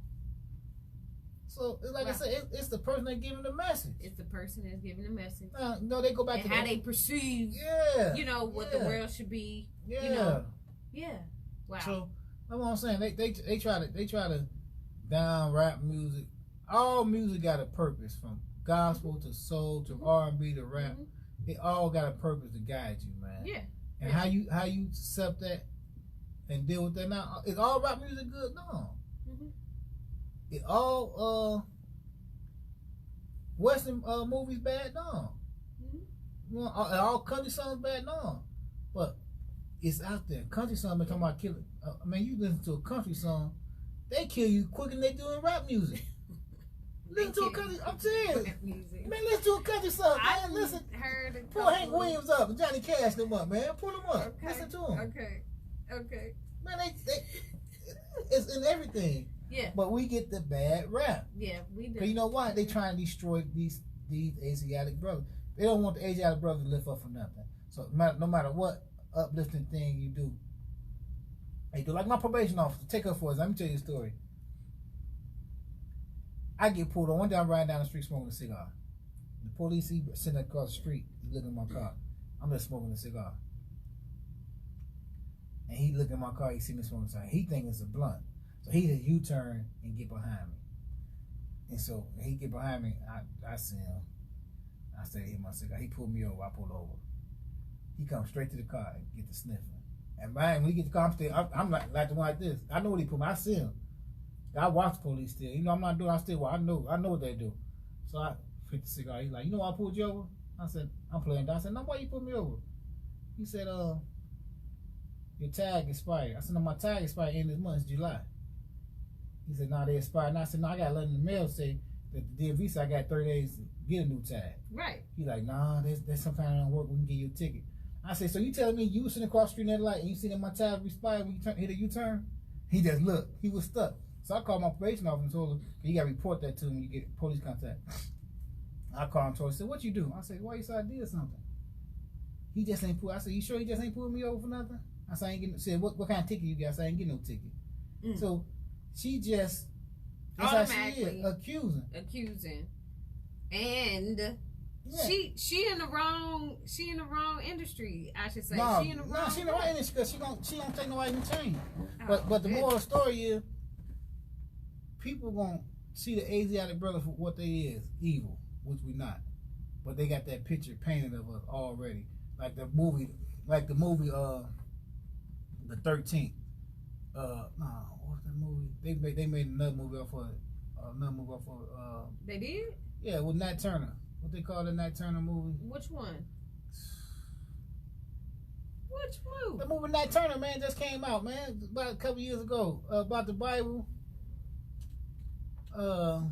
So, like I said, it's the person that's giving the message. It's the person that's giving the message. No, they go back to how they perceive, what the world should be. Yeah. Yeah. Wow. So, that's what I'm saying. They try to down rap music. All music got a purpose, from gospel to soul to R&B to rap. It all got a purpose to guide you, man. Yeah. And how you accept that and deal with that now? Is all rap music good? No. It all Western movies bad? No. All country songs bad? No. But it's out there. Country songs been talking about killing. You listen to a country song, they kill you quicker than they do in rap music. Listen to a country. I'm saying, man, listen to a country song. Man, listen. Pull Hank Williams up and Johnny Cash them up, man. Pull them up. Okay. Listen to them. Okay. Man, it's in everything. Yeah. But we get the bad rap. Yeah, we do. But you know why? They trying to destroy these Asiatic brothers. They don't want the Asiatic brothers to lift up for nothing. So no matter what uplifting thing you do, they do. Like my probation officer, take up for us. Let me tell you a story. I get pulled on. One day I'm riding down the street smoking a cigar. The police, he sitting across the street. He looking at my car. I'm just smoking a cigar. And he look at my car. He see me smoking a cigar. He think it's a blunt. So he just U-turn and get behind me. And so he get behind me, I see him. I say, hit my cigar. He pulled me over. I pulled over. He comes straight to the car and get the sniffing. And man, when he get the car, I'm like the one like this. I know what he put me. I see him. I watch the police still. You know, I'm not doing. I still. I know what they do. So I picked the cigar. He's like, you know why I pulled you over? I said, I'm playing. I said, no, why you put me over? He said, your tag expired. I said, no, my tag expired in this month. It's July. He said, no, they expired. And I said, no, I got a letter in the mail say that the DMV said I got 30 days to get a new tag. Right. He's like, nah, that's some kind of work. We can give you a ticket. I said, so you telling me you was sitting across the street in that light and you seen that my tag expired when you hit a U-turn? He just looked. He was stuck. So I called my probation officer and told him, you got to report that to him when you get police contact. I called him and told him, I said, what you do? I said, why you said I did something? He just ain't pull. I said, you sure he just ain't pulling me over for nothing? I said, I ain't getting. Said, what kind of ticket you got? I said, I ain't getting no ticket. So she just automatically accusing. And she in the wrong industry, I should say. She in the right industry because she don't take nobody to change. But the moral story is, people gonna see the Asiatic brothers for what they is, evil, which we not. But they got that picture painted of us already. Like the movie The 13th. What's that movie? They made another movie off of They did? Yeah, with Nat Turner. What they call the Nat Turner movie? Which one? Which movie? The movie Nat Turner, man, just came out, man, about a couple years ago. About the Bible. I don't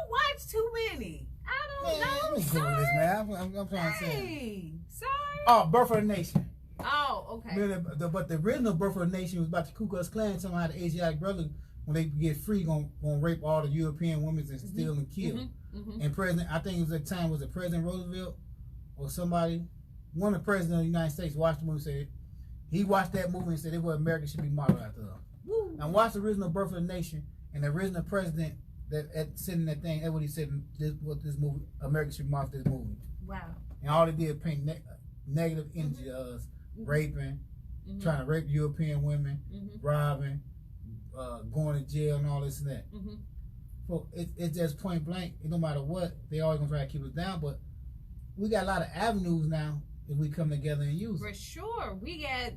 watch too many. I don't know. Let me Google this, man. I'm trying to say. Sorry. Oh, Birth of a Nation. Oh, okay. But the original Birth of a Nation was about the Ku Klux Klan. Somehow the Asiatic brothers, when they get free, gonna rape all the European women and steal and kill. And I think it was at the time, was it President Roosevelt or somebody? One of the presidents of the United States watched the movie and said, he watched that movie and said it was America should be modeled after them. And watch the original Birth of a Nation, And the original president sitting that thing, that's what he said. This movie, America should mark this movie. Wow. And all they did was paint negative energy to us, raping, trying to rape European women, robbing, going to jail, and all this and that. So it's just point blank. No matter what, they always gonna try to keep us down. But we got a lot of avenues now if we come together and use it. For sure, we got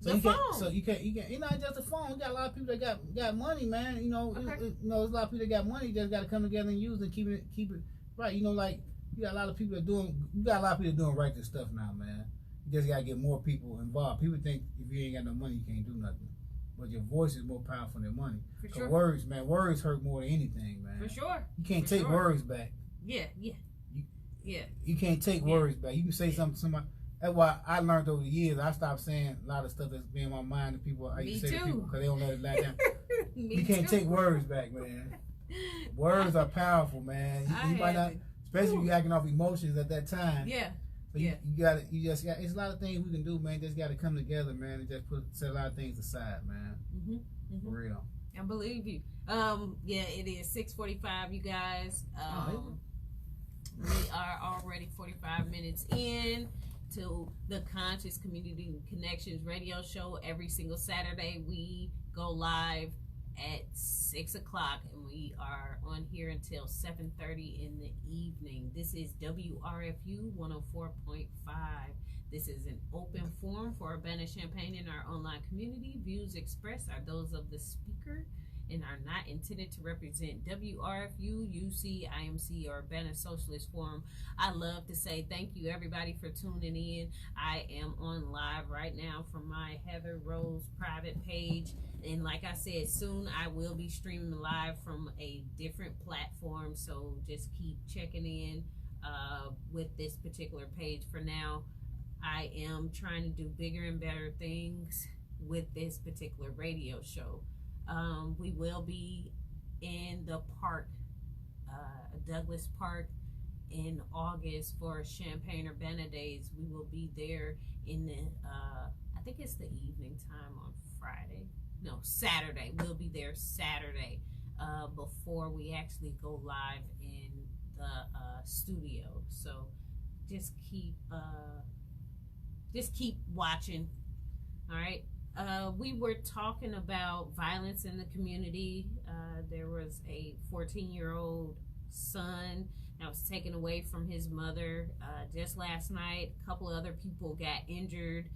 so the phone. You can't. It's not just the phone. We got a lot of people that got money, man. You know, there's a lot of people that got money. Just got to come together and use it, keep it right. You know, like you got a lot of people doing righteous stuff now, man. You just gotta get more people involved. People think if you ain't got no money, you can't do nothing. But your voice is more powerful than money. For sure. Words, man. Words hurt more than anything, man. For sure. You can't take words back. Yeah. You can't take words back. You can say something to somebody. That's why I learned over the years. I stopped saying a lot of stuff that's been in my mind to people. I used to say to people because they don't let it lie down. You can't take words back, man. Words are powerful, man. You might not, especially if you're acting off emotions at that time. Yeah. So you just got. It's a lot of things we can do, man. Just got to come together, man, and just set a lot of things aside, man. For real. I believe you. Yeah, it is 6:45, you guys. We are already 45 minutes in to the Conscious Community Connections radio show. Every single Saturday, we go live at 6 o'clock, and we are on here until 7:30 in the evening. This is WRFU 104.5. This is an open forum for Urbana-Champaign and our online community. Views expressed are those of the speaker and are not intended to represent WRFU, UC, IMC, or Urbana Socialist Forum. I love to say thank you, everybody, for tuning in. I am on live right now from my Heather Rose private page. And like I said, soon I will be streaming live from a different platform. So just keep checking in with this particular page. For now, I am trying to do bigger and better things with this particular radio show. We will be in the park, Douglas Park, in August for Champaign-Urbana Days. We will be there in the, I think it's the evening time on Friday. No, Saturday. We'll be there Saturday before we actually go live in the studio. So just keep watching. All right. We were talking about violence in the community. There was a 14-year-old son that was taken away from his mother just last night. A couple of other people got injured.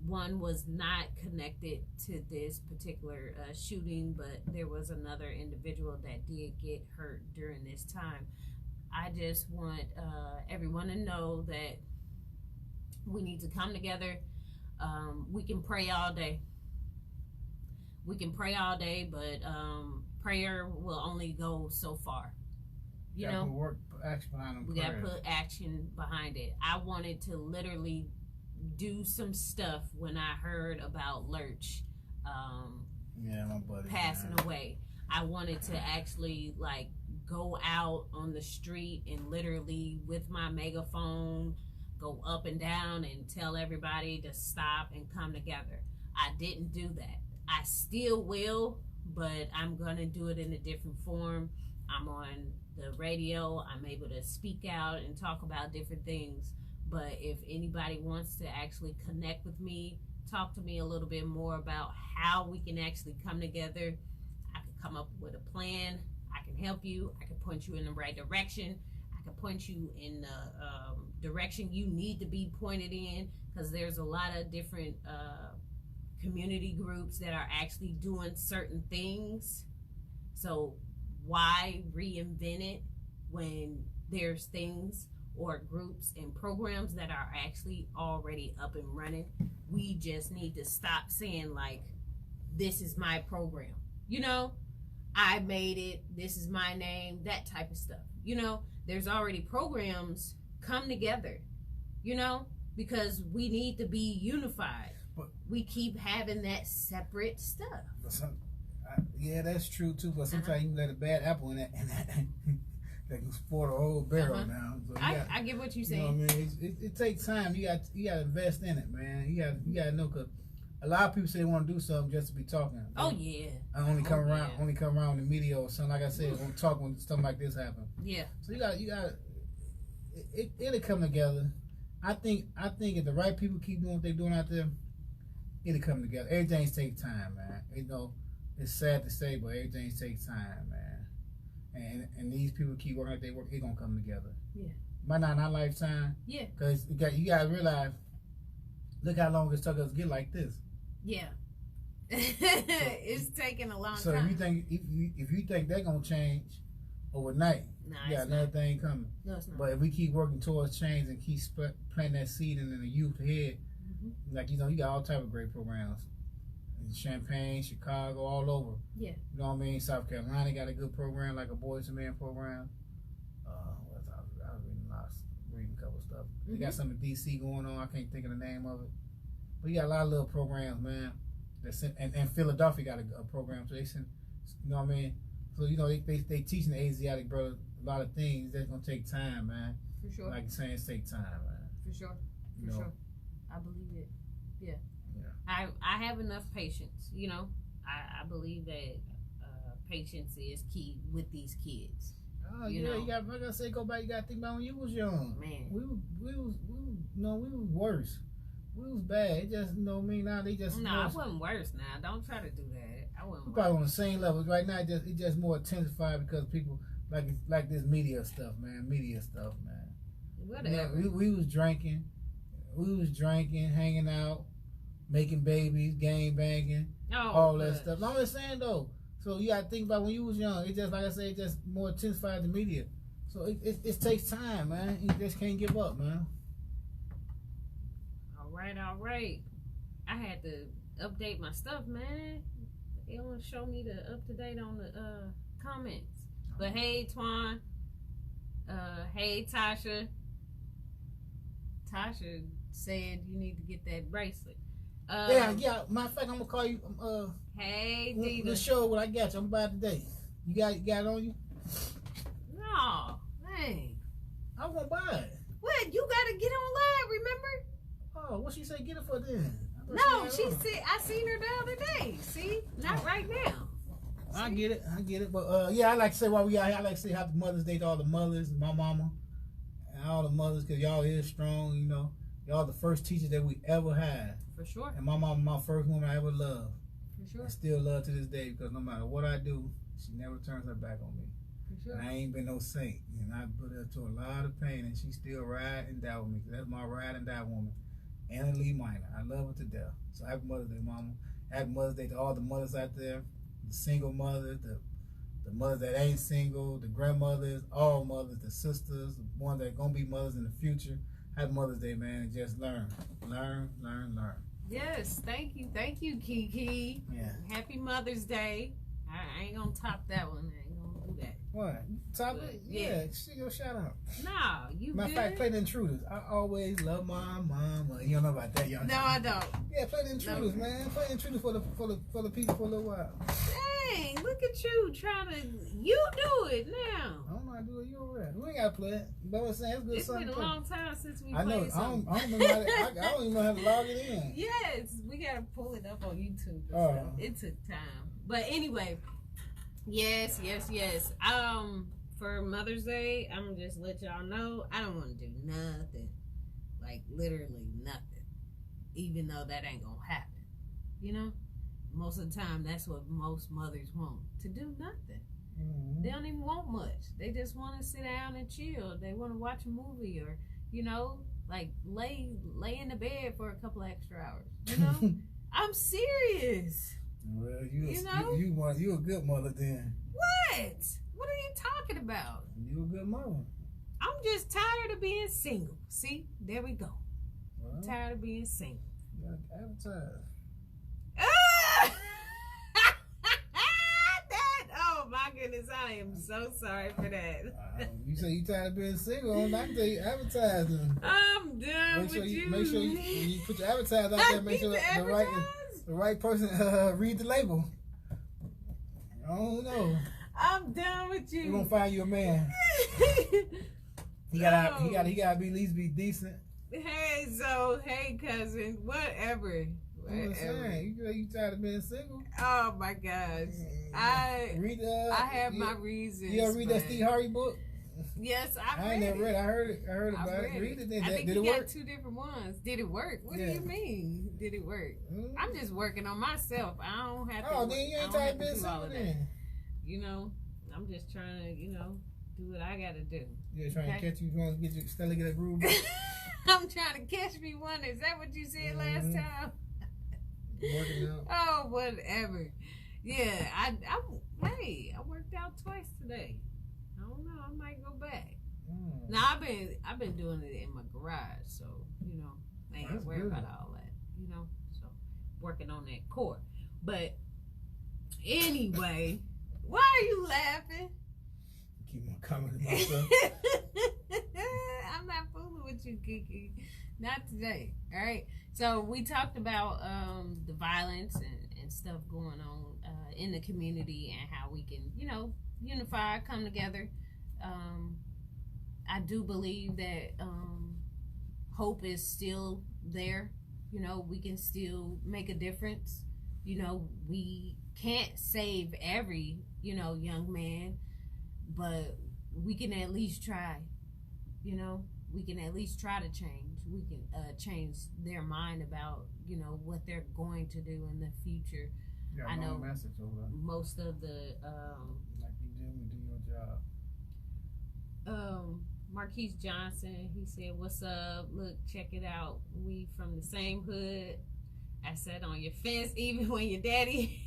One was not connected to this particular shooting, but there was another individual that did get hurt during this time. I just want everyone to know that we need to come together. We can pray all day. We can pray all day, but prayer will only go so far. You know, we gotta put action behind it. I wanted to literally do some stuff when I heard about Lurch my buddy, passing away. I wanted to actually like go out on the street and literally with my megaphone go up and down and tell everybody to stop and come together. I didn't do that. I still will, but I'm gonna do it in a different form. I'm on the radio. I'm able to speak out and talk about different things. But if anybody wants to actually connect with me, talk to me a little bit more about how we can actually come together, I can come up with a plan. I can help you. I can point you in the right direction. I can point you in the direction you need to be pointed in, because there's a lot of different community groups that are actually doing certain things. So why reinvent it when there's things or groups and programs that are actually already up and running? We just need to stop saying like, this is my program, you know, I made it, this is my name, that type of stuff. You know, there's already programs. Come together, you know, because we need to be unified. But we keep having that separate stuff. Yeah, that's true too. But sometimes you let a bad apple in that, and that can spoil the whole barrel now. So I get what you're saying. You know what I mean? It takes time. You got to invest in it, man. You got to know, because a lot of people say they want to do something just to be talking. Oh yeah. And only come around the media or something. Like I said, won't talk when something like this happens. Yeah. So you got it'll come together. I think if the right people keep doing what they're doing out there, it'll come together. Everything takes time, man. You know, it's sad to say, but everything takes time, man. And these people keep working like they work, it's gonna come together. Yeah. Might not in our lifetime. Yeah. Because you gotta realize, look how long it took us to get like this. Yeah. It's taking a long time. So if you think they're gonna change overnight, you got another thing coming. No, it's not. But if we keep working towards change and keep planting that seed in the youth head, like you got all type of great programs. In Champaign, Chicago, all over. Yeah. You know what I mean? South Carolina got a good program, like a Boys to Men program. I was reading a couple of stuff. They got something in DC going on. I can't think of the name of it. But you got a lot of little programs, man. And Philadelphia got a program. So they send, you know what I mean? So, you know, they teaching the Asiatic brothers a lot of things that's going to take time, man. For sure. Like saying, it's take time, man. For sure. For sure. I believe it. Yeah. I have enough patience, you know. I believe that patience is key with these kids. Oh, you know? You got, like I say, go back, you got to think about when you was young. Man. We was worse. We was bad. It just, you know what I mean? Now they just... No, I wasn't worse now. Don't try to do that. I wasn't worse. Probably on the same level. Right now, it just more intensified because people, like this media stuff, man. Whatever. Yeah, we was drinking. We was drinking, hanging out, making babies, game banging, all that stuff. No, I'm just saying, though. So you got to think about when you was young. It just, like I said, it just more intensified the media. So it takes time, man. You just can't give up, man. All right. I had to update my stuff, man. They don't show me the up to date on the comments. But hey, Twan. Hey, Tasha. Tasha said you need to get that bracelet. Yeah. Matter of fact, I'm gonna call you. Hey, Dita. The show what I got you. I'm about today. You got it on you? No, hey. I won't buy it. What? You gotta get on live, remember? Oh, what she say? Get it for then? No, she said I seen her the other day. See, not right now. See? I get it. But yeah, I like to say while we out here, I like to say Happy Mother's Day to all the mothers, my mama, and all the mothers, because y'all is strong. You know, y'all the first teachers that we ever had. For sure. And my mama, my first woman I ever loved. For sure. I still love to this day because no matter what I do, she never turns her back on me. For sure. And I ain't been no saint, and I put her to a lot of pain, and she still ride and die with me. That's my ride and die woman. Anna Lee Minor. I love her to death. So happy Mother's Day, Mama. Happy Mother's Day to all the mothers out there, the single mothers, the mothers that ain't single, the grandmothers, all mothers, the sisters, the ones that are going to be mothers in the future. Happy Mother's Day, man, and just learn. Yes, thank you, Kiki. Yeah. Happy Mother's Day. I ain't gonna top that one. I ain't gonna do that. What? Top But, it? yeah. She go shout out. Nah, you Matter of fact, play the Intruders. I always love my mama. You don't know about that, y'all. No, I don't. Yeah, play the Intruders, man. Play the Intruders for the people for a little while. Dang, look at you trying to. You do it now. I don't know how to do it. You all right. We ain't got to play it. But I'm saying it's good It's something been a long time since we I know. played something. I don't even know how to log it in. Yes, we gotta pull it up on YouTube. Oh. It took time. But anyway, yes. For Mother's Day, I'm gonna just let y'all know I don't want to do nothing. Like literally nothing. Even though that ain't gonna happen. You know? Most of the time, that's what most mothers want. To do nothing. Mm-hmm. They don't even want much. They just want to sit down and chill. They want to watch a movie or, you know, like lay in the bed for a couple extra hours. You know? I'm serious. Well, you a good mother then. What? What are you talking about? You a good mother. I'm just tired of being single. See? There we go. Well, Tired of being single. you got to advertise. Oh my goodness, I am so sorry for that. You say you tired of being single, I can tell you advertising. I'm done with you. Make sure you put your advertising out there, make sure the right person read the label. I don't know. I'm done with you. We're gonna find you a man. He gotta be at least be decent. Hey, hey cousin, whatever. I'm saying, you tired of being single? Oh my gosh. I have my reasons. You ever read that Steve Harvey book? Yes, I ain't never read it. I heard about it. Read it. I think did he it got work? 2 different ones. Did it work? What do you mean? Did it work? I'm just working on myself. I don't have to. Oh, then you ain't tired of being single then. You know, I'm just trying to, do what I got to do. You're trying to catch you. You want to get you still get a groove back? I'm trying to catch me one. Is that what you said last time? Working out. Oh, whatever. Yeah, I worked out twice today. I don't know. I might go back. Now I've been doing it in my garage, so I ain't gotta worry about all that. So working on that core. But anyway, why are you laughing? Keep on coming to myself. I'm not fooling with you, Kiki. Not today. All right. So we talked about the violence and stuff going on in the community and how we can, unify, come together. I do believe that hope is still there. We can still make a difference. We can't save every, young man, but we can at least try. We can at least try to change. We can change their mind about, what they're going to do in the future. I know most of the like you do your job. Marquise Johnson, he said, "What's up? Look, check it out. We from the same hood. I sat on your fence even when your daddy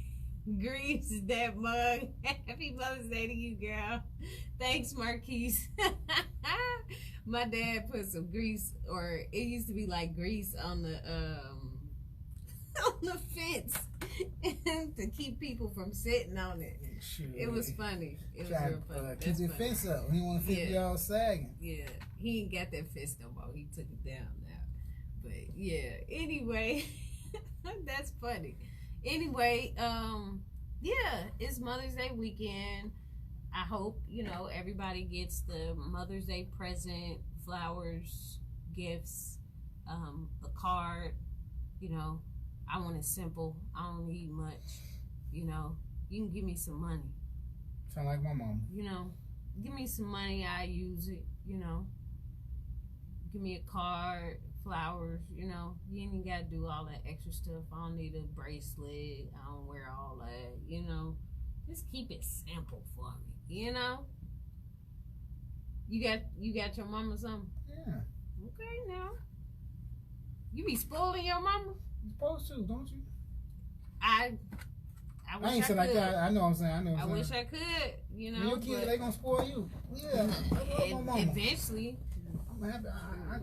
greased that mug. Happy Mother's Day to you, girl. Thanks, Marquise." My dad put some grease, or it used to be like grease on the on the fence to keep people from sitting on it. Shoot. It was funny. It was real funny. Keep the fence up. He want to keep y'all sagging. Yeah, he ain't got that fence no more. He took it down now. But yeah. Anyway, that's funny. Anyway, it's Mother's Day weekend. I hope everybody gets the Mother's Day present, flowers, gifts, a card. I want it simple. I don't need much. You can give me some money. Sound like my mom. Give me some money. I use it. Give me a card, flowers. You ain't even got to do all that extra stuff. I don't need a bracelet. I don't wear all that. Just keep it simple for me. You got your mama something? Yeah. Okay, now. You be spoiling your mama? You're supposed to, don't you? I wish I ain't saying like that. I know what I'm saying. I wish I could, When your kids, they gonna spoil you. Yeah. I love my mama. Eventually. I'm happy.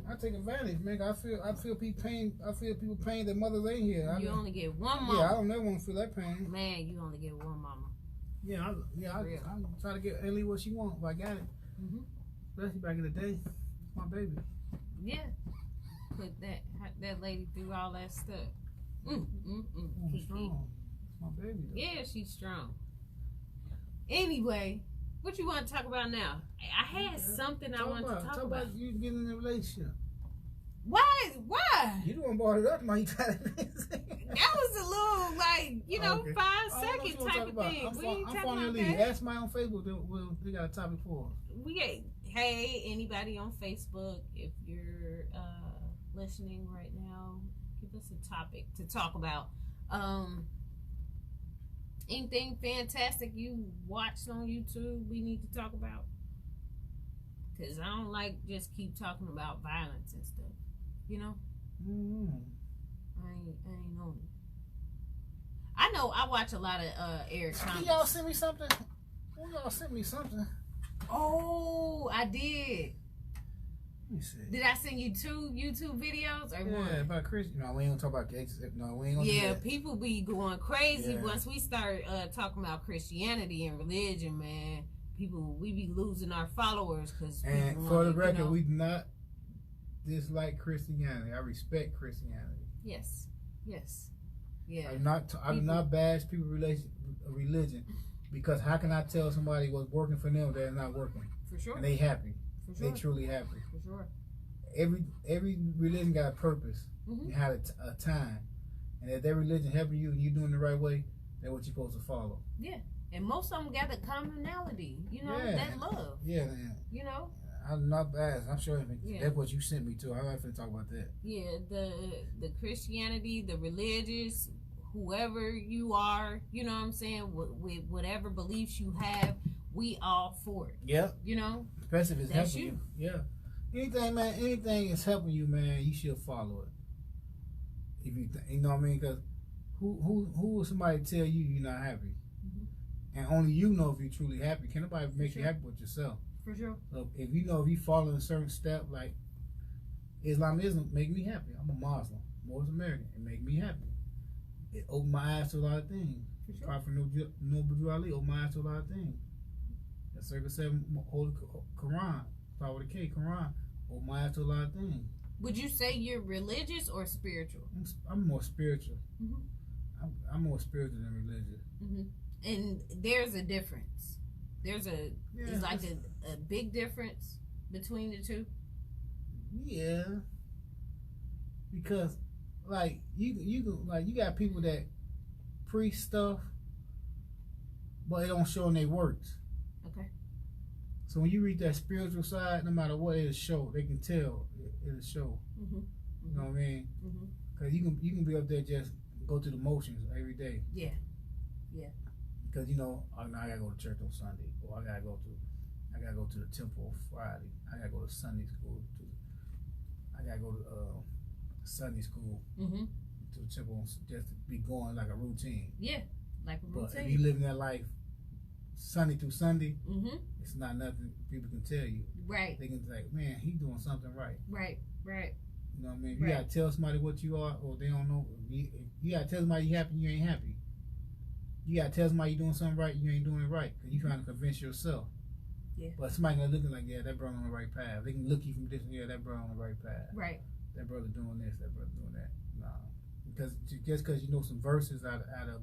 I take advantage, man. I feel people pain their mothers ain't here. You only get one mama. Yeah, I don't never want to feel that pain. Man, you only get one mama. Yeah, I try to get Ellie what she wants if I got it. Especially back in the day, my baby. Yeah, put that lady through all that stuff. She's strong. It's my baby. Though. Yeah, she's strong. Anyway, what you want to talk about now? I had something I wanted to talk about. Talk about you getting in a relationship. Why? You the one brought it up, man. You tried to that was a little, 5-second type of thing. I'm following your lead. Ask my on Facebook. They got a topic for us. Hey, anybody on Facebook, if you're listening right now, give us a topic to talk about. Anything fantastic you watched on YouTube we need to talk about? Because I don't like just keep talking about violence and stuff. I ain't on it. I know I watch a lot of Eric Thomas. Y'all send me something? Y'all sent me something. Oh, I did. Let me see. Did I send you 2 YouTube videos or one? Yeah, about Christian. No, we ain't gonna talk about gangsters. No, we ain't gonna. Yeah, people be going crazy once we start talking about Christianity and religion, man. We be losing our followers because. And for the record, we do not dislike Christianity. I respect Christianity. Yes. Yeah. I do not bash people's religion because how can I tell somebody what's working for them that is not working? For sure. And they happy. For sure. They truly happy. For sure. Every religion got a purpose. It had a time. And if that religion helping you and you doing the right way, that's what you're supposed to follow. Yeah. And most of them got a commonality, that love. Yeah, man. I'm not bad. I'm sure that's what you sent me to. I'm not going to talk about that. Yeah, the Christianity, the religious, whoever you are, you know what I'm saying, with whatever beliefs you have, we all for it. Yeah. Especially if it's That's helping you. Yeah. Anything is helping you, man, you should follow it. If you know what I mean? Because who will somebody tell you you're not happy? Mm-hmm. And only you know if you're truly happy. Can't nobody make you happy but yourself. For sure. So if you follow a certain step, like Islamism, make me happy. I'm a Muslim, Muslim American. It make me happy. It opened my eyes to a lot of things. For sure. Prophet Noble Ali opened my eyes to a lot of things. The Circle 7 Holy Quran, start with a K, Quran, opened my eyes to a lot of things. Would you say you're religious or spiritual? I'm more spiritual. Mm-hmm. I'm more spiritual than religious. Mm-hmm. And there's a difference. It's like a big difference between the two. Yeah, because like you got people that preach stuff, but they don't show in their works. Okay. So when you read that spiritual side, no matter what it'll show, they can tell it'll show. Mm-hmm. You know what I mean? Because you can be up there just go through the motions every day. Yeah. Yeah. Because I gotta go to church on Sunday, or I gotta go to the temple on Friday. I gotta go to Sunday school. I gotta go to Sunday school to the temple, just to be going like a routine. Yeah, like a routine. But if you living that life Sunday through Sunday, it's not nothing people can tell you. Right. They can say, man, he doing something right. Right. Right. You know what I mean? You gotta tell somebody what you are, or they don't know. You gotta tell somebody you happy, you ain't happy. You gotta tell somebody you doing something right, you ain't doing it right, because you trying to convince yourself. Yeah. But somebody gonna look like, yeah, that brother on the right path. They can look you from distance, yeah, that brother on the right path. Right. That brother doing this, that brother doing that. No, because just because you know some verses out of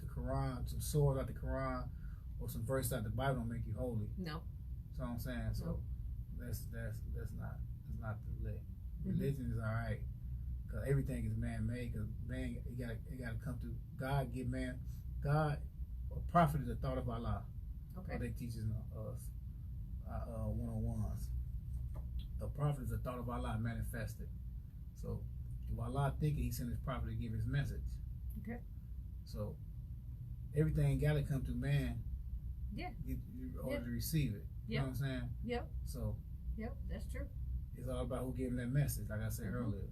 the Quran, some swords out the Quran, or some verses out the Bible don't make you holy. No. That's what I'm saying. So that's not the lick. Religion is all right, because everything is man-made. Because man, it gotta come through God. Give man. God, a prophet is the thought of Allah. Okay. What they teach us one-on-ones. A prophet is the thought of Allah manifested. So if Allah thinking, he sent his prophet to give his message. Okay. So everything got to come through man. Yeah. In order to receive it. You know what I'm saying? Yep. So. Yep, that's true. It's all about who giving that message, like I said earlier.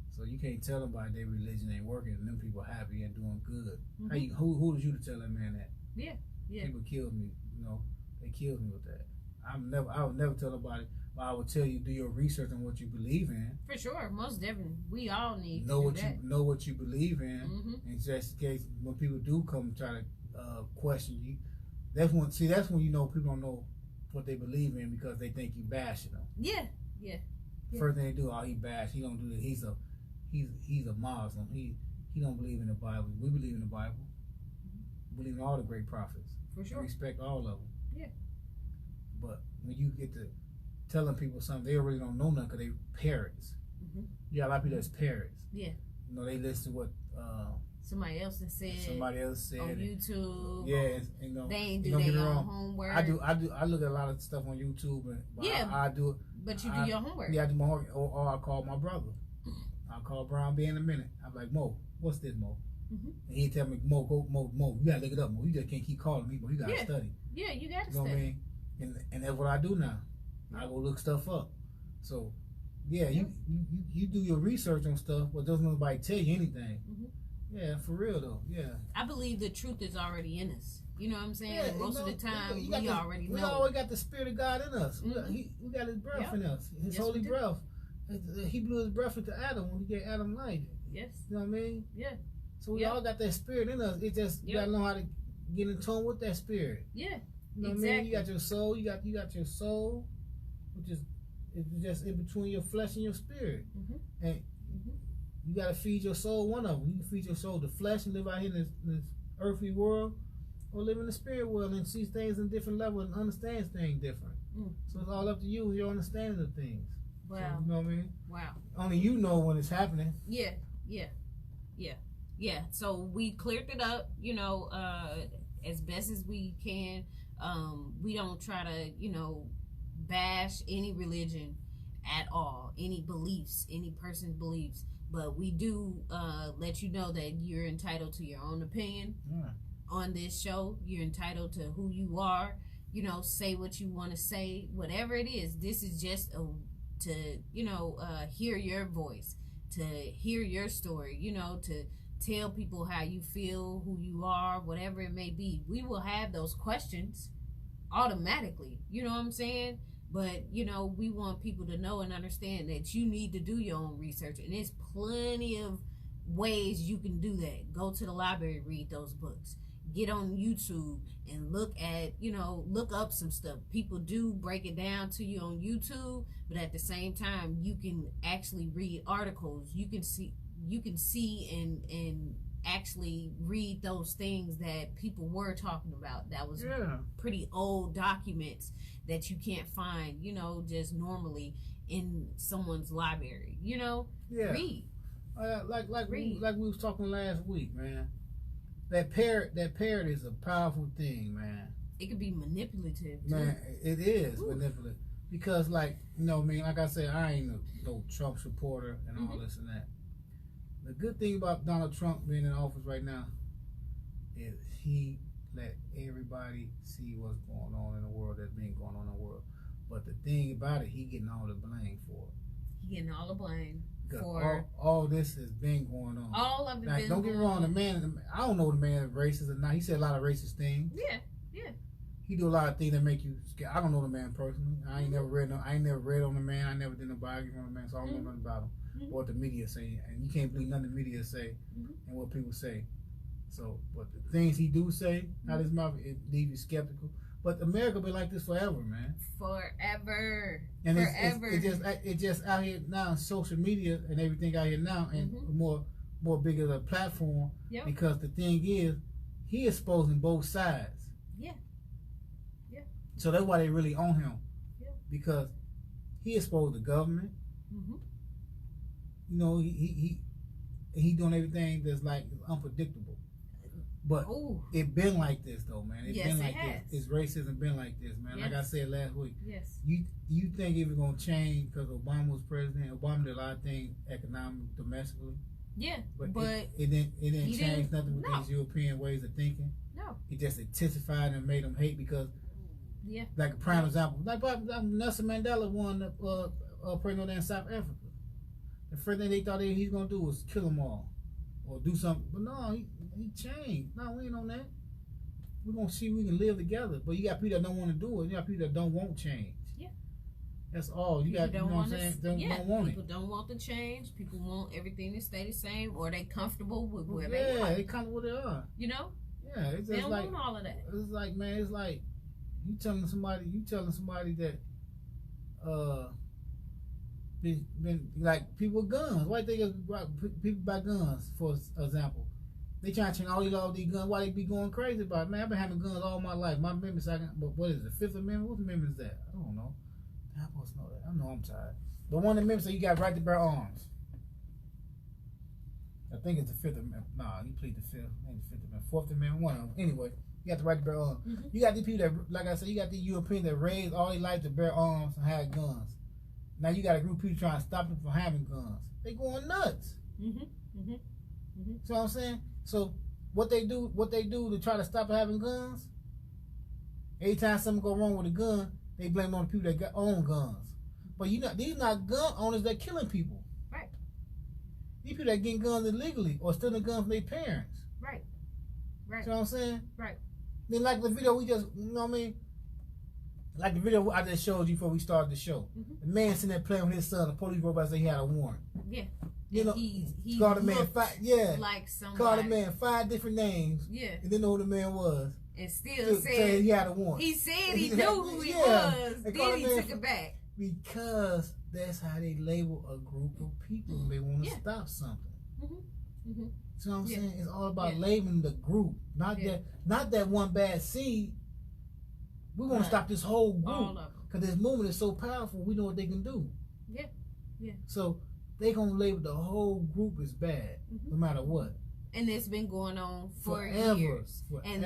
So you can't tell them about their religion ain't working and them people happy and doing good. Who is you to tell that man that? Yeah, yeah. People killed me, they killed me with that. I would never tell nobody, but I would tell you, do your research on what you believe in. For sure, most definitely. We all need know to do that. Know what you believe in, and just in case when people do come try to question you, that's when you know people don't know what they believe in because they think you bashing them. Yeah, yeah. First thing they do, he bash. He don't do that. He's a Muslim. He don't believe in the Bible. We believe in the Bible. We believe in all the great prophets. For sure. We respect all of them. Yeah. But when you get to telling people something, they really don't know nothing because they parrots. You got a lot of people that's parrots. Yeah. They listen to what somebody else has said. Somebody else said on YouTube. Yeah, they ain't do their own homework. I look at a lot of stuff on YouTube, I do it. But you do your homework. Yeah, I do my homework. Or I call my brother. I'll call Brown B in a minute. I'm like, Mo, what's this, Mo? And he tell me, Mo, you gotta look it up, Mo. You just can't keep calling me, but you gotta study. Yeah, you gotta study. What I mean? And that's what I do now. I go look stuff up. So, yeah, you do your research on stuff, but doesn't nobody tell you anything. Yeah, for real though. Yeah. I believe the truth is already in us. You know what I'm saying? Yeah, most of the time, we already know. We always got the Spirit of God in us. We got His breath in us. His holy breath. He blew His breath into Adam when He gave Adam life. Yes. You know what I mean? Yeah. So we all got that Spirit in us. It just you gotta know how to get in tune with that Spirit. Yeah. You know what I mean? You got your soul. You got your soul, which is it's just in between your flesh and your spirit. And you gotta feed your soul one of them. You can feed your soul the flesh and live out here in this earthly world, or live in the spirit world and see things in different levels and understand things different. So it's all up to you, your understanding of things. Wow. So, you know what I mean? Wow. Only you know when it's happening. Yeah, yeah, yeah. Yeah, so we cleared it up, as best as we can. We don't try to, bash any religion at all, any beliefs, any person's beliefs. But we do let you know that you're entitled to your own opinion on this show. You're entitled to who you are. Say what you want to say, whatever it is. This is just to hear your voice, to hear your story, to tell people how you feel, who you are, whatever it may be. We will have those questions automatically, you know what I'm saying? But we want people to know and understand that you need to do your own research, and there's plenty of ways you can do that. Go to the library, read those books, get on YouTube and look up some stuff. People do break it down to you on YouTube, but at the same time you can actually read articles. You can see and actually read those things that people were talking about. That was pretty old documents that you can't find, just normally in someone's library. Read. Read. Like we was talking last week, man. That parrot is a powerful thing, man. It could be manipulative too. Man, it is manipulative. Because like I said, I ain't no Trump supporter and all this and that. The good thing about Donald Trump being in office right now is he let everybody see what's going on in the world that's been going on in the world. But the thing about it, he getting all the blame for it. He getting all the blame for all this has been going on. All of it. Don't get me wrong, the man. I don't know the man is racist or not. He said a lot of racist things. Yeah. He do a lot of things that make you scared. I don't know the man personally. I ain't never read on the man. I never did no biography on the man, so I don't know nothing about him. What the media say, and you can't believe nothing the media say and what people say. So, but the things he do say out his mouth, it leaves you skeptical. But America be like this forever, man. Forever. And it's just out here now, social media and everything out here now, and more bigger the platform. Yep. Because the thing is, he exposing both sides. Yeah. So that's why they really on him. Yeah. Because he exposed the government. He doing everything that's like unpredictable. But it been like this though, man. It's been like this. It's racism been like this, man. Like I said last week. Yes. You think it was gonna change because Obama was president? Obama did a lot of things economic, domestically. Yeah. But it didn't change nothing with these European ways of thinking. No. It just intensified and made them hate because like a prime example, like Nelson Mandela won the president in South Africa. The first thing they thought he was gonna do was kill them all, or do something. But no, he changed. No, we ain't on that. We're gonna see if we can live together. But you got people that don't want to do it. You got people that don't want change. Yeah, that's all. You got people, don't want it. People don't want the change. People want everything to stay the same, or they comfortable with where they are. Yeah, they comfortable where they are. Yeah, it's just they don't like want all of that. It's like, man, it's like you telling somebody that been like people with guns. Why they people buy guns, for example? They trying to change all these guns. Why they be going crazy about it? Man, I've been having guns all my life. My amendment, but what is it? Fifth Amendment? What amendment is that? I don't know. I'm supposed to know that. I know I'm tired. But one of the amendments that you got right to bear arms. I think it's the Fifth Amendment. Nah, you plead the Fifth. I think the Fifth Amendment. Fourth Amendment. One of them. Anyway, you got the right to bear arms. You got these people that, like I said, you got these Europeans that raised all their life to bear arms and have guns. Now you got a group of people trying to stop them from having guns. They going nuts. See what I'm saying? So what they do to try to stop having guns, every time something go wrong with a gun, they blame it on the people that own guns. But these not gun owners that killing people. Right. These people that getting guns illegally or stealing guns from their parents. Right. See what I'm saying? Right. Then like the video we just, like the video I just showed you before we started the show. The man sitting there playing with his son. The police broke by and said he had a warrant. Yeah. He called the man like somebody. Called the man 5 different names. Yeah. And didn't know who the man was. And still said he had a warrant. He said he knew who he was. Then he took it back. Because that's how they label a group of people when they want to stop something. So I'm saying it's all about labeling the group, not that one bad seed. We want to stop this whole group because this movement is so powerful. We know what they can do. Yeah. So they gonna label the whole group as bad, no matter what. And it's been going on for years. And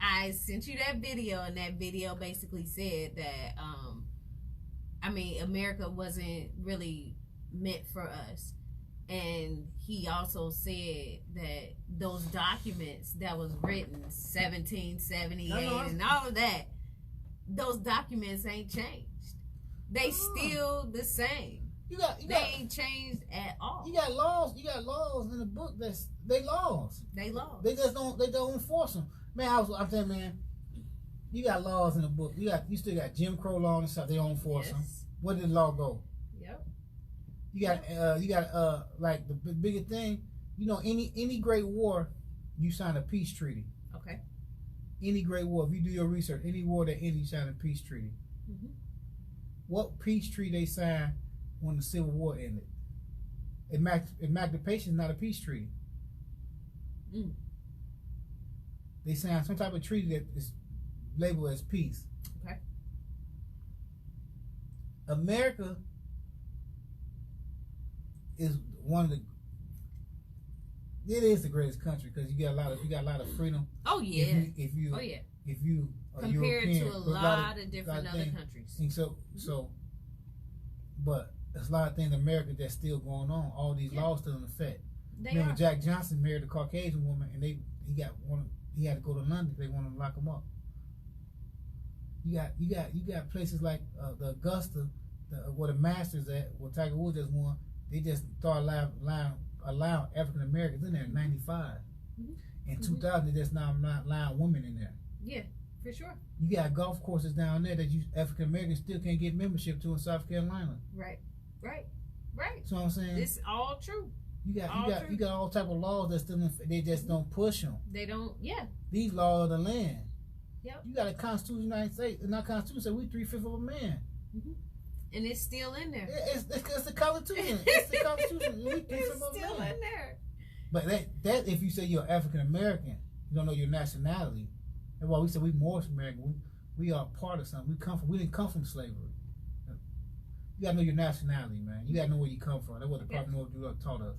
I sent you that video, and that video basically said that, America wasn't really meant for us. And he also said that those documents that was written 1778 and all of that, those documents ain't changed. They still the same. They ain't changed at all. You got laws in the book they laws. They laws. They don't enforce them. Man, I'm saying, man, you got laws in the book. You still got Jim Crow law and stuff. They don't enforce them. Where did the law go? Yep. You got like the bigger thing. You know, any great war, you sign a peace treaty. Okay. Any great war, if you do your research, any war that ends, you sign a peace treaty. Mm-hmm. What peace treaty they signed when the Civil War ended? Emancipation is not a peace treaty. Mm. They signed some type of treaty that is labeled as peace. Okay. America is it is the greatest country because you got a lot of freedom. Oh yeah. If you are compared European, to a lot of different other countries. And but there's a lot of things in America that's still going on. All these laws still in effect. Remember, Jack Johnson married a Caucasian woman, and he had to go to London. They wanted to lock him up. You got places like the Augusta, where the Masters at, where Tiger Woods just won. They just started allowing African Americans in there in '95. Mm-hmm. In 2000, they just not allowing women in there. Yeah, for sure. You got golf courses down there that African Americans still can't get membership to in South Carolina. Right. So I'm saying it's all true. You got all type of laws that still they just don't push them. They don't. Yeah. These laws of the land. Yep. You got a Constitution of the United States, and our Constitution says we 3/5 of a man. Mm-hmm. And it's still in there. It's the Constitution. It's the Constitution. We 3/5 it's of a still man. In there. But that if you say you're African American, you don't know your nationality. That's why we say we Moorish American. We are part of something. We didn't come from slavery. You gotta know your nationality, man. You gotta know where you come from. That's what the Prophet Noah taught us.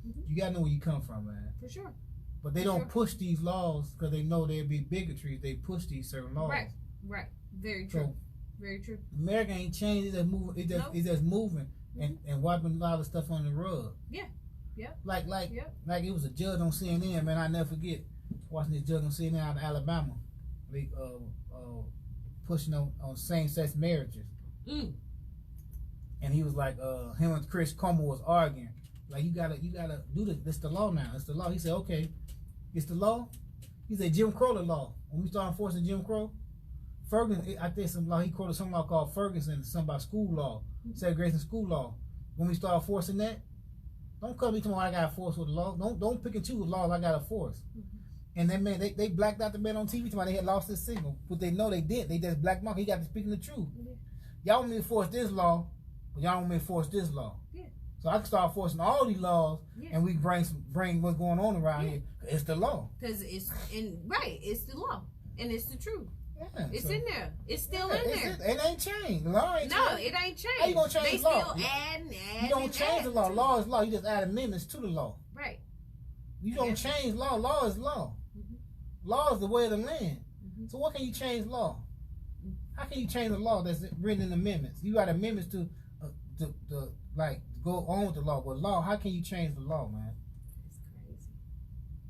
Mm-hmm. You gotta know where you come from, man. For sure. But they don't push these laws because they know there'll be bigotry. They push these certain laws. Right. Very true. Very true. America ain't changed. It's just moving. It's just moving and wiping a lot of stuff on the rug. Yeah. Like it was a judge on CNN, man. I never forget watching this judge on CNN out of Alabama. They pushing on same-sex marriages. Mm. And he was like, him and Chris Cuomo was arguing. Like, you gotta do this. It's the law now. It's the law. He said, okay, it's the law. He said, Jim Crow the law. When we started enforcing Jim Crow, Ferguson, I think some law, he quoted some law called Ferguson, something about school law, segregation school law. When we started enforcing that, don't come to me tomorrow I got to force with the law. Don't pick and choose laws I got to force. And that man, they blacked out the man on TV tomorrow. They had lost his signal. But they know they did. They just blacked him out. He got to speaking the truth. Y'all want me to force this law, but y'all want me to force this law. So I can start forcing all these laws, and we bring what's going on around here. It's the law. Because it's the law, and it's the truth. Yeah, it's in there. It's still in there. It ain't changed. The law ain't changed. No, it ain't changed. How you gonna change the law? They still add. You don't change the law. Law is law. You just add amendments to the law. Right. You don't change law. Law is law. Mm-hmm. Law is the way of the land. Mm-hmm. So what can you change law? How can you change the law that's written in amendments? You got amendments to like go on with the law. But law, how can you change the law, man? It's crazy.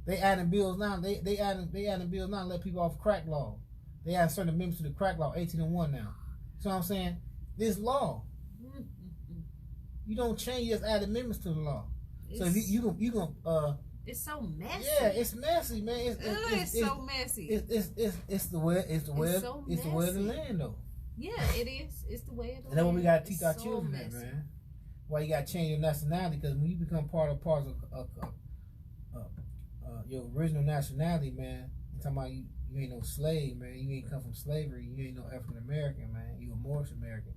They adding bills now. They adding bills now to let people off crack law. They add certain amendments to the crack law, 1801 now. So I'm saying, this law, you don't change, you just add amendments to the law. So if you can it's so messy. Yeah, it's messy, man. It's so messy. It's the way of the land, though. Yeah, it is. It's the way of the land. And that's what we gotta teach our children, man. Why you gotta change your nationality? Because when you become part of your original nationality, man, you're talking about you ain't no slave, man. You ain't come from slavery. You ain't no African American, man. You a Moorish American.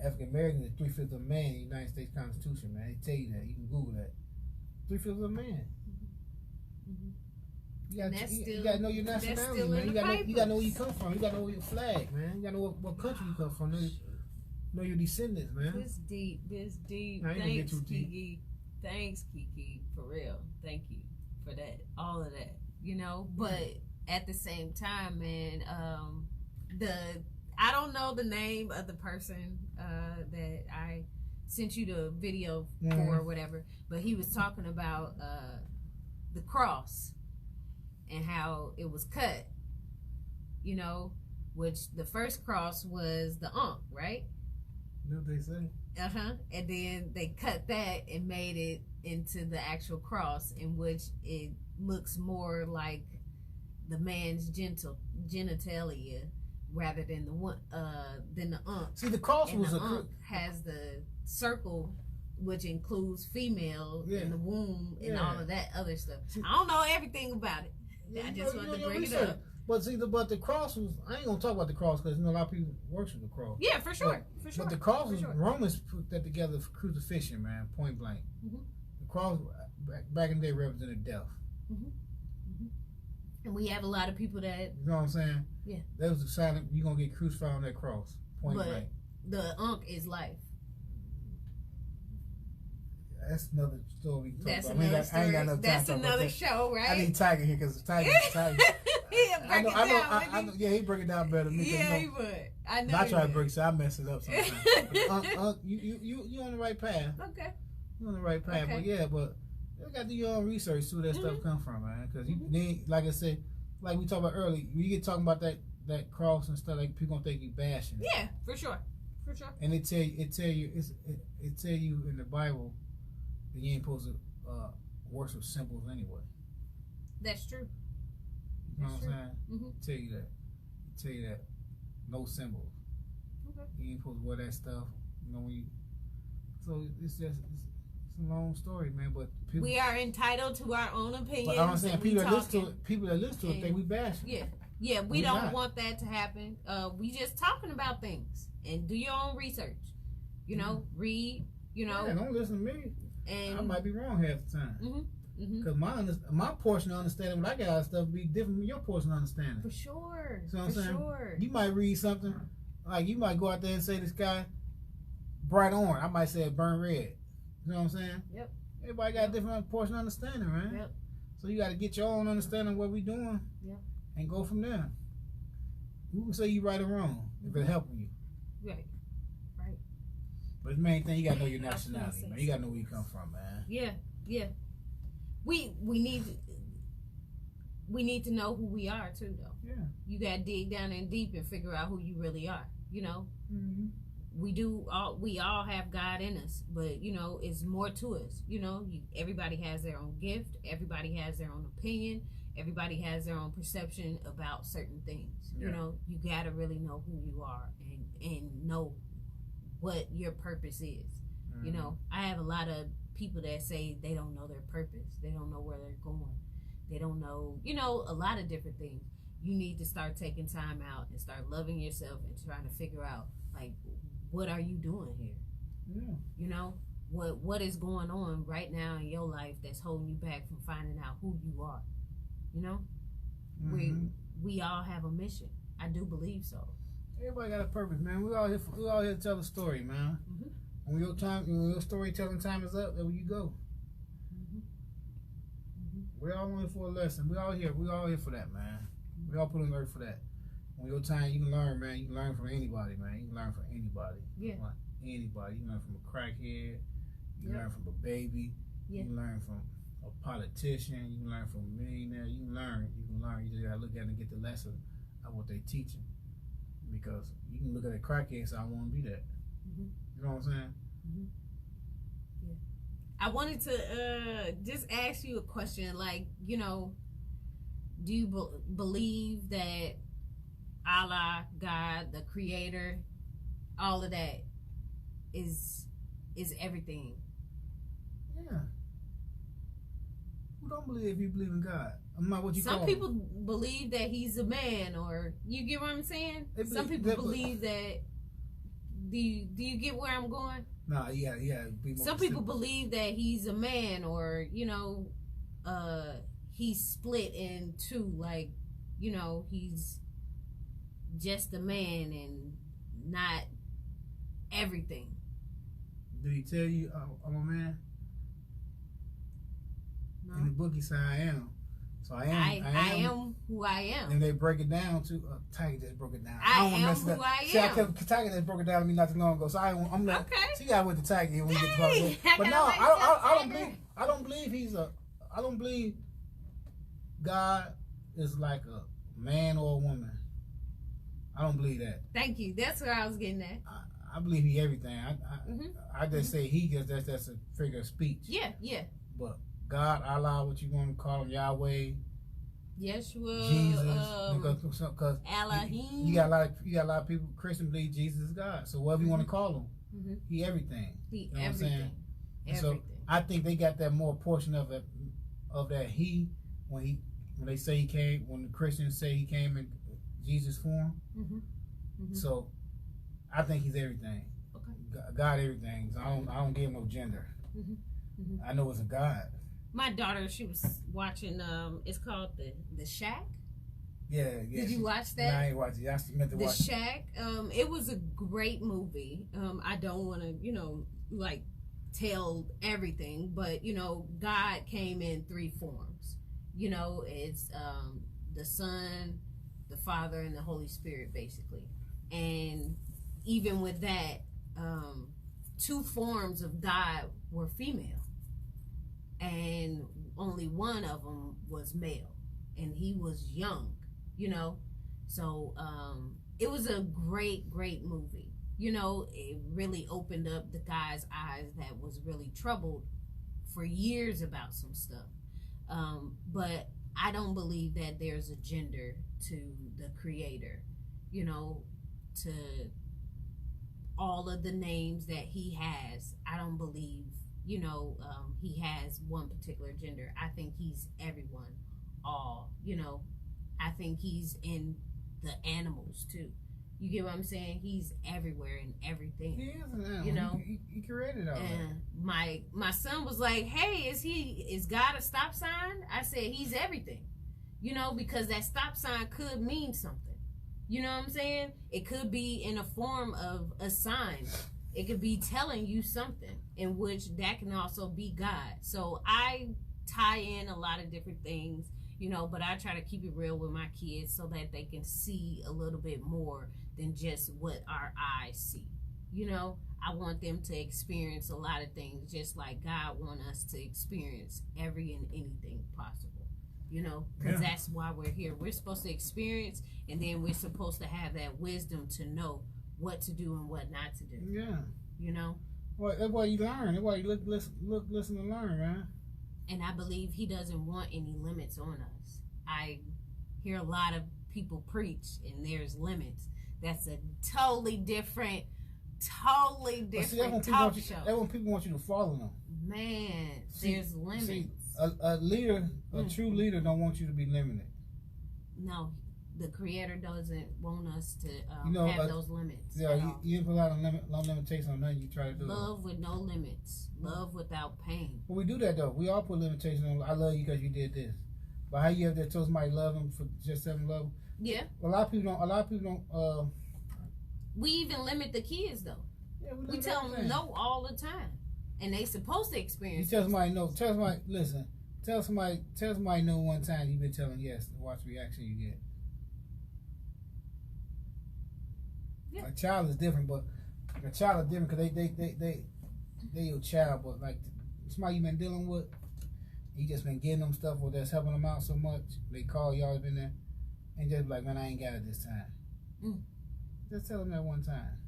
African American is 3/5 of a man in the United States Constitution, man. They tell you that. You can Google that. 3/5 of a man. You gotta know your nationality, man. You gotta know where you come from. You gotta know your flag, man. You gotta know what country you come from. Know your descendants, man. This deep. Thanks, Kiki. Thanks, Kiki. For real. Thank you. for that, all of that, you know. But at the same time, man, I don't know the name of the person that I sent you the video for or whatever, but he was talking about the cross and how it was cut, you know, which the first cross was the Ankh, right? You know what they say? And then they cut that and made it into the actual cross, in which it looks more like the man's genitalia rather than the Ankh. See, the cross and was the Ankh has the circle, which includes female in the womb and all of that other stuff. I don't know everything about it. I just wanted to bring it up. But see, but the cross was, I ain't gonna talk about the cross because you know a lot of people worship the cross. Yeah, for sure, for sure. But the cross was, Romans put that together for crucifixion, man, point blank. The cross back in the day represented death. And we have a lot of people that, you know what I'm saying? Yeah. That was the sign you're gonna get crucified on that cross, point blank. The Ankh is life. That's another story. That's another story. I ain't got no time. That's another show, right? I need Tiger here because Tiger. I know. Yeah, he break it down better than me. Yeah, he would. I know. I try to break it, so I mess it up sometimes. You on the right path. Okay. You on the right path, but you got to do your own research, see where that stuff come from, man. Because like I said, like we talked about earlier, when you get talking about that cross and stuff, like people gonna think you bashing. Yeah, for sure. And it tell you in the Bible that you ain't supposed to worship symbols anyway. That's true. You know what I'm saying? Tell you that. No symbols. Okay. You ain't supposed to wear that stuff. You know when you. So it's a long story, man. But people, we are entitled to our own opinions. But I'm saying people that listen to it think we bash. Yeah. We don't want that to happen. We just talking about things and do your own research. You know, read. You know, don't listen to me. And I might be wrong half the time. Because my portion of understanding what I got of stuff be different from your portion of understanding. For sure. So I'm saying, you might read something, like you might go out there and say the sky bright orange. I might say it burnt red. You know what I'm saying? Yep. Everybody got a different portion of understanding, man. Yep. So you got to get your own understanding of what we doing. Yep. And go from there. Who can say you right or wrong if it helping you? Right. But the main thing, you got to know your nationality, man. You got to know where you come from, man. Yeah. We need to know who we are too, though. Yeah. You got to dig down in deep and figure out who you really are. You know. We all have God in us, but you know it's more to us. You know, everybody has their own gift. Everybody has their own opinion. Everybody has their own perception about certain things. Yeah. You know, you got to really know who you are and know what your purpose is. You know, I have a lot of people that say they don't know their purpose. They don't know where they're going. They don't know, you know, a lot of different things. You need to start taking time out and start loving yourself and trying to figure out, like, what are you doing here? Yeah. You know, what is going on right now in your life that's holding you back from finding out who you are? You know, we all have a mission. I do believe so. Everybody got a purpose, man. We all here to tell a story, man. When your storytelling time is up, there you go. We're all here for a lesson. We all here for that, man. We all put on earth for that. When your time, you can learn, man. You can learn from anybody, man. You can learn from anybody. Yeah. Anybody. You can learn from a crackhead. You can learn from a baby. Yeah. You can learn from a politician. You can learn from a millionaire. You can learn. You just gotta look at it and get the lesson of what they teaching. Because you can look at a crackhead and say, I want to be that. You know what I'm saying? Yeah. I wanted to just ask you a question. Like, you know, do you believe that Allah, God, the Creator, all of that is everything? Yeah. Who don't believe if you believe in God? I'm not what you Some call people believe that he's a man, or you get what I'm saying? Some people believe that. Do you get where I'm going? Nah, yeah. Some people believe that he's a man, or you know, he's split in two. Like, you know, he's just a man and not everything. Did he tell you I'm a man? No. the book, he said, I am. So I am who I am. And they break it down to Tiger just broke it down. I am who I am. See, Tiger just broke it down to me not too long ago. So I'm like, okay. See, I went to Tiger when we get to Hey, but no, I don't believe God is like a man or a woman. I don't believe that. Thank you. That's where I was getting at. I believe he everything. I just say he just that's a figure of speech. Yeah. But God, Allah, what you want to call him, Yahweh, Yeshua, Jesus, because Elohim. You got a lot of people. Christians believe Jesus is God. So whatever you want to call him, he everything. He you know everything. So I think they got that more portion of it, of that when they say he came, when the Christians say he came in Jesus form. So I think he's everything. Okay. God everything. So I don't give him no gender. I know it's a God. My daughter, she was watching. It's called the Shack. Yeah. Did you watch that? No, I ain't watched it. I meant to watch The Shack. It was a great movie. I don't want to, like tell everything, but God came in 3 forms. It's the Son, the Father, and the Holy Spirit, basically. And even with that, 2 forms of God were female, and only one of them was male, and he was young. So it was a great movie. It really opened up the guy's eyes that was really troubled for years about some stuff. But I don't believe that there's a gender to the Creator, to all of the names that he has. I don't believe, he has one particular gender. I think he's everyone, all, I think he's in the animals too. You get what I'm saying? He's everywhere in everything. He is an animal. He created all that. My son was like, "Hey, is God a stop sign?" I said, "He's everything." Because that stop sign could mean something. You know what I'm saying? It could be in a form of a sign. It could be telling you something, in which that can also be God. So I tie in a lot of different things, but I try to keep it real with my kids so that they can see a little bit more than just what our eyes see. I want them to experience a lot of things just like God wants us to experience every and anything possible. Because that's why we're here. We're supposed to experience, and then we're supposed to have that wisdom to know what to do and what not to do. Yeah. Well, that's why you learn. That's why you look, listen, and learn, man. And I believe he doesn't want any limits on us. I hear a lot of people preach, and there's limits. That's a totally different talk show. That's when people want you to follow them. Man, there's limits. A leader, a true leader, don't want you to be limited. No, the Creator doesn't want us to have those limits. Yeah, you didn't put a lot of limitations on nothing you try to do. Love with no limits. Love without pain. Well, we do that though. We all put limitations on. I love you because you did this. But how you ever told somebody love them for just having love them? Yeah. A lot of people don't. We even limit the kids though. Yeah, we tell them no all the time, and they supposed to experience. You tell somebody no. Tell somebody listen. Tell somebody no one time you've been telling yes. Watch the reaction you get. Yeah. A child is different, but because they your child, but like somebody you been dealing with, you just been getting them stuff or that's helping them out so much. They call you always been there, and just be like, man, I ain't got it this time. Just tell them that one time.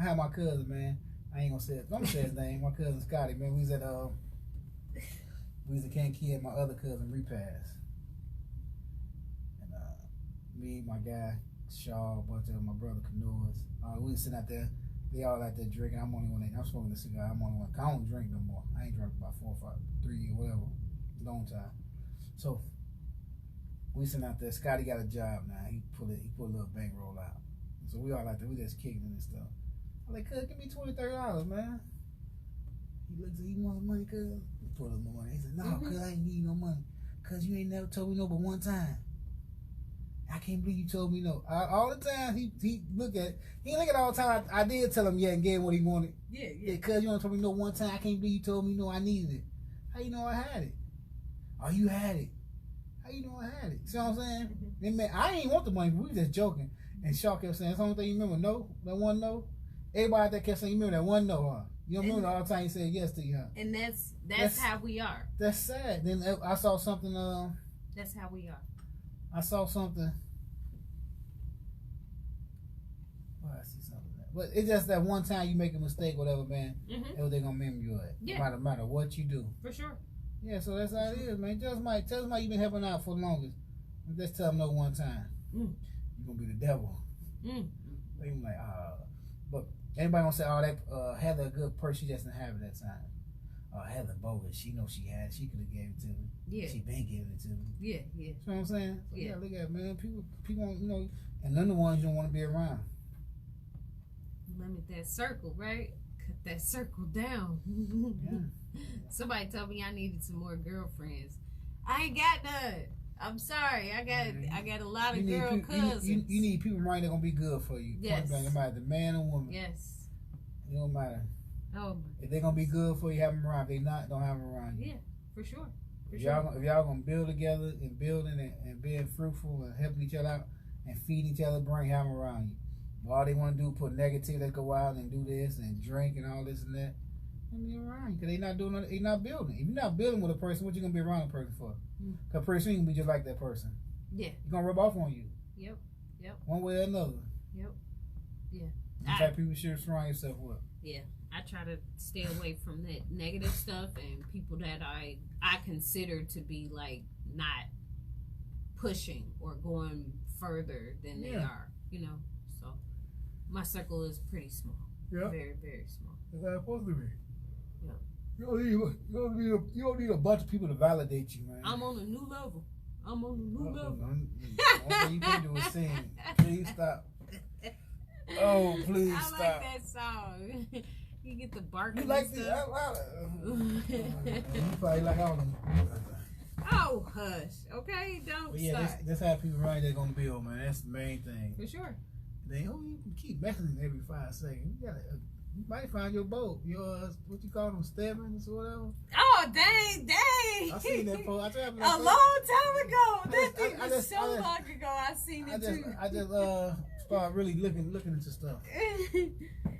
I had my cousin, man. I ain't gonna say it. Don't say his name. My cousin Scotty, man. We was at Kankakee and my other cousin repass, and me, my guy Shaw, a bunch of my brother Canoas. We was sitting out there. They all out there drinking. I'm smoking a cigar. I'm only one. I don't drink no more. I ain't drunk about 4 or 5, 3 years, whatever, long time. So we sitting out there. Scotty got a job now. He put a little bankroll out. So we all out there. We just kicking and stuff. I'm like, cuz, give me $20, $30, man. He looks at, you want money, cuz? He put up more money. He said, no, cuz, I ain't need no money. Cuz you ain't never told me no but one time. I can't believe you told me no. All the time he look at, he ain't look at all the time. I did tell him yeah and gave him what he wanted. Yeah. Cuz you only told me no one time. I can't believe you told me no. I needed it. How you know I had it? Oh, you had it. How you know I had it? See what I'm saying? Then, man, I ain't want the money. We was just joking. And Shaw kept saying, that's the only thing you remember. No, that one no. Everybody out there kept saying, you remember that one no, huh? You don't remember all the time you said yes to you, huh? And that's how we are. That's sad. Then I saw something. That's how we are. I saw something. Oh, I see something. But it's just that one time you make a mistake, whatever, man. That's what they're gonna remember you at. Yeah. No matter what you do. For sure. Yeah, so that's how it is, man. Tell somebody you've been helping out for the longest. Just tell them no one time. You're gonna be the devil. They be like, but anybody gonna say, oh, that Heather a good person, she just didn't have it that time. Heather bogus. She know she had it. She could have gave it to me. Yeah. She been giving it to me. Yeah. You know what I'm saying? So, yeah. Look at it, man. People, you know, and none of the ones you don't want to be around. Limit that circle, right? Cut that circle down. Yeah. Somebody told me I needed some more girlfriends. I ain't got none. I'm sorry. I got a lot of girl cousins. You need people around that gonna be good for you. Yes. No matter the man or woman. Yes. It don't matter. Oh. If they're gonna be good for you, have them around. If they not, don't have them around you. Yeah, for sure. If y'all gonna build together and building and being fruitful and helping each other out and feeding each other, bring have them around you. But all they want to do is put negative. They go out and do this and drink and all this and that. Don't be around you because they not doing. They not building. If you're not building with a person, what you gonna be around a person for? Because pretty soon you gonna be just like that person. Yeah. You're gonna rub off on you. Yep. One way or another. Yep. Yeah. The type of people you should surround yourself with. Yeah. I try to stay away from that negative stuff and people that I consider to be like not pushing or going further than they are, you know. So my circle is pretty small. Yeah. Very, very small. It's how it's supposed to be. Yeah. You don't need a bunch of people to validate you, man. I'm on a new level. Level. One thing you can do is sing. Please stop. Oh, please stop. I like that song. You get the barking. You like the you probably like all of them. Oh, hush. Okay, don't stop. That's how people right there gonna build, man. That's the main thing. For sure. You keep messaging every 5 seconds. You might find your boat. Your what you call them, Stebbins or whatever. Oh, dang. I seen that post. A long time ago. That thing was so long ago. I seen it too. I just started really looking into stuff.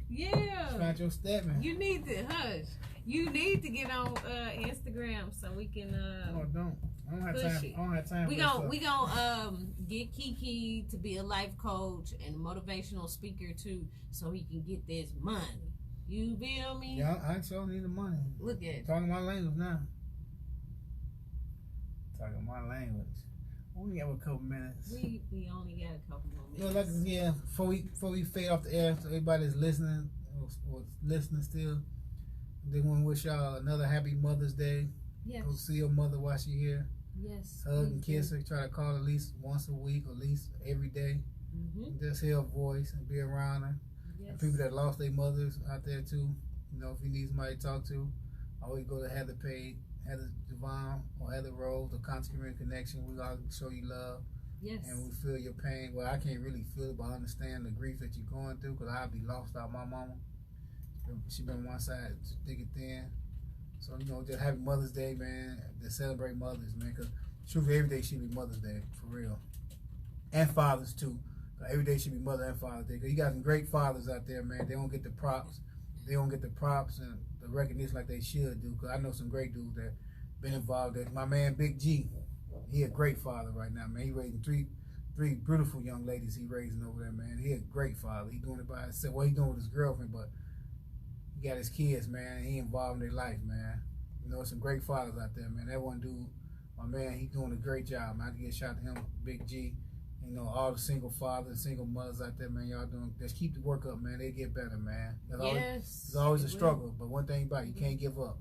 Yeah. Find your Stedman. You need to hush. You need to get on Instagram so we can No, I don't. I don't have time. We gonna get Kiki to be a life coach and a motivational speaker too, so he can get this money. You feel me? Yeah, I sure need the money. Look at it. Talking my language now. Talking my language. We only have a couple minutes. We only got a couple more minutes. Before we fade off the air, so everybody's listening or listening still, they want to wish y'all another happy Mother's Day. Yes. Go see your mother while she's here. Yes. Hug and kiss her. Try to call her at least once a week, or at least every day. Just hear her voice and be around her. Yes. And people that lost their mothers out there too. You know, if you need somebody to talk to, always go to Heather Page, Heather Devon, or Heather Rose, the Constant Connection. We all show you love. Yes. And we feel your pain. Well, I can't really feel it, but I understand the grief that you're going through, because I'd be lost without my mama. She been one side thick and thin. So, you know, just happy Mother's Day, man. To celebrate mothers, man. Because truthfully, every day should be Mother's Day, for real. And fathers, too. Every day should be Mother and Father's Day. Because you got some great fathers out there, man. They don't get the props. They don't get the props and the recognition like they should do. Because I know some great dudes that been involved there. My man, Big G. He a great father right now, man. He raising three beautiful young ladies he raising over there, man. He a great father. He doing it by himself. Well, he doing it with his girlfriend, but he got his kids, man. He involved in their life, man. You know, some great fathers out there, man. That one dude, my man, he doing a great job, man. I have to get a shout to him, Big G. You know, all the single fathers, single mothers out there, man. Y'all doing, just keep the work up, man. They get better, man. It's always a struggle, but one thing about it, you can't give up.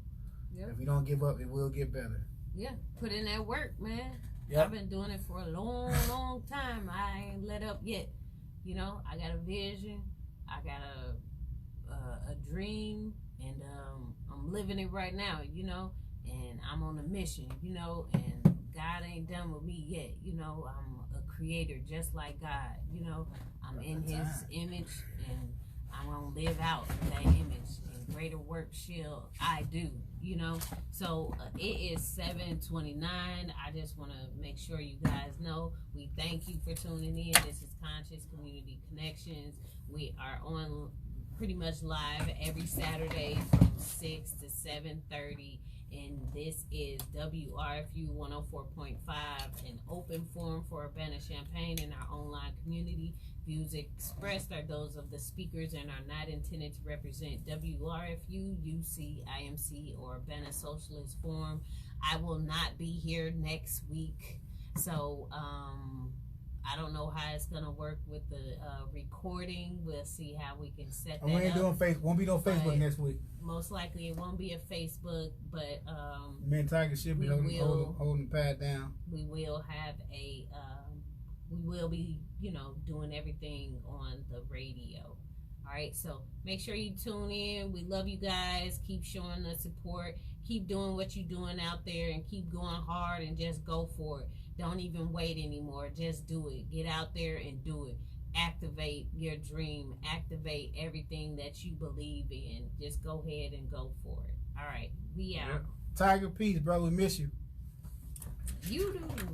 Yep. If you don't give up, it will get better. Yeah, put in that work, man. Yep. I've been doing it for a long, long time. I ain't let up yet. You know, I got a vision. I got a dream, and I'm living it right now, you know, and I'm on a mission, you know, and God ain't done with me yet, you know. I'm a creator just like God, you know. I'm in his image, and I'm gonna live out that image, and greater work shall I do. You know, so it is 7:29. I just want to make sure you guys know we thank you for tuning in. This is Conscious Community Connections. We are on pretty much live every Saturday from 6 to 7:30. And this is WRFU 104.5, an open forum for Urbana Champaign in our online community. Views expressed are those of the speakers and are not intended to represent WRFU, UC, IMC, or Urbana Socialist Forum. I will not be here next week, so I don't know how it's gonna work with the recording. We'll see how we can set that up. We ain't doing Facebook. Won't be no Facebook next week. Most likely it won't be a Facebook, but me and Tiger should be holding the pad down. We will have a we will be, you know, doing everything on the radio. All right, so make sure you tune in. We love you guys. Keep showing us support. Keep doing what you're doing out there, and keep going hard, and just go for it. Don't even wait anymore. Just do it. Get out there and do it. Activate your dream. Activate everything that you believe in. Just go ahead and go for it. All right, we out. Tiger, peace, bro. We miss you. You do.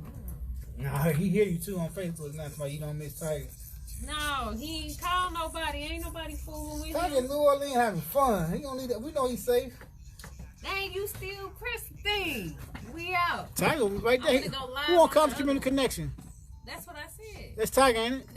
Nah, he hear you too on Facebook. That's why you don't miss Tiger. No, he ain't call nobody. Ain't nobody fooling with Tiger him. in New Orleans having fun. He don't need that. We know he's safe. Dang, you still Christine. We out. Tiger was right there. Go live. Who on Conscious Community Connection? That's what I said. That's Tiger, ain't it?